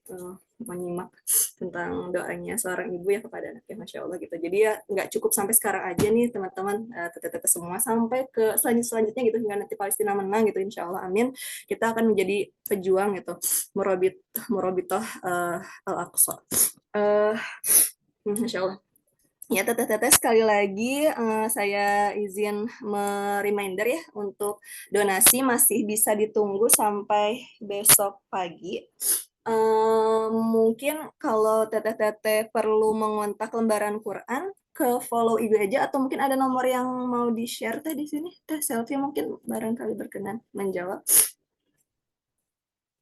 menyimak tentang doanya seorang ibu ya kepada anaknya, Masya Allah gitu. Jadi ya nggak cukup sampai sekarang aja nih teman-teman, teteh-teteh semua, sampai ke selanjutnya gitu hingga nanti Palestina menang gitu, insya Allah, amin. Kita akan menjadi pejuang gitu, murabitoh Al-Aqsa. Masya Allah. Ya, teteh-teteh sekali lagi saya izin reminder ya untuk donasi masih bisa ditunggu sampai besok pagi. Mungkin kalau teteh-teteh perlu mengontak lembaran Quran, ke follow IG aja, atau mungkin ada nomor yang mau di-share teh di sini. Teh Selfie mungkin barangkali berkenan menjawab.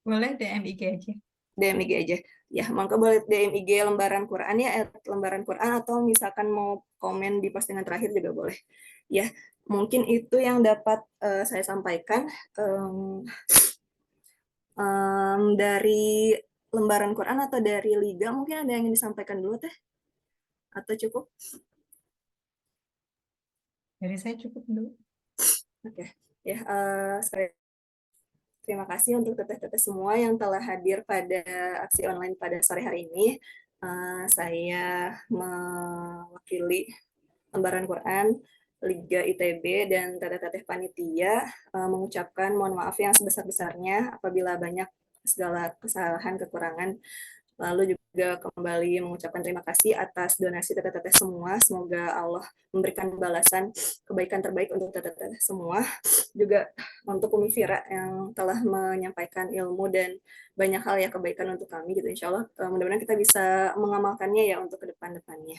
Boleh DM IG aja. DM IG aja. Ya, maka boleh DM IG lembaran Quran ya, lembaran Quran, atau misalkan mau komen di postingan terakhir juga boleh. Ya, mungkin itu yang dapat saya sampaikan. Dari lembaran Quran atau dari Liga, mungkin ada yang ingin disampaikan dulu Teh? Atau cukup? Dari saya cukup dulu. Oke. Ya, saya terima kasih untuk teteh-teteh semua yang telah hadir pada aksi online pada sore hari ini. Saya mewakili lembaran Quran, Liga ITB, dan teteh-teteh panitia mengucapkan mohon maaf yang sebesar-besarnya apabila banyak segala kesalahan, kekurangan. Lalu juga kembali mengucapkan terima kasih atas donasi teteh-teteh semua. Semoga Allah memberikan balasan kebaikan terbaik untuk teteh-teteh semua. Juga untuk Umi Fira yang telah menyampaikan ilmu dan banyak hal ya kebaikan untuk kami gitu. Insya Allah mudah-mudahan kita bisa mengamalkannya ya untuk ke depan-depannya.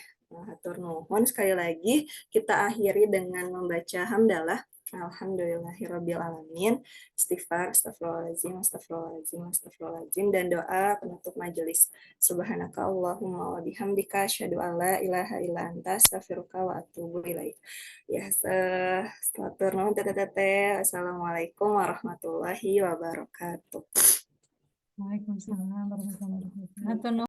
Hatur nuhun. Sekali lagi kita akhiri dengan membaca hamdalah. Alhamdulillahirrabbilalamin. Istighfar, astagfirullahaladzim, astagfirullahaladzim, astagfirullahaladzim, dan doa penutup majelis. Subhanaka Allahumma wa bihamdika asyhadu an la ilaha illa anta astaghfiruka wa atubu ilaik. Ya, selatur nuhun teteh-teteh. Assalamualaikum warahmatullahi wabarakatuh. Waalaikumsalam warahmatullahi wabarakatuh.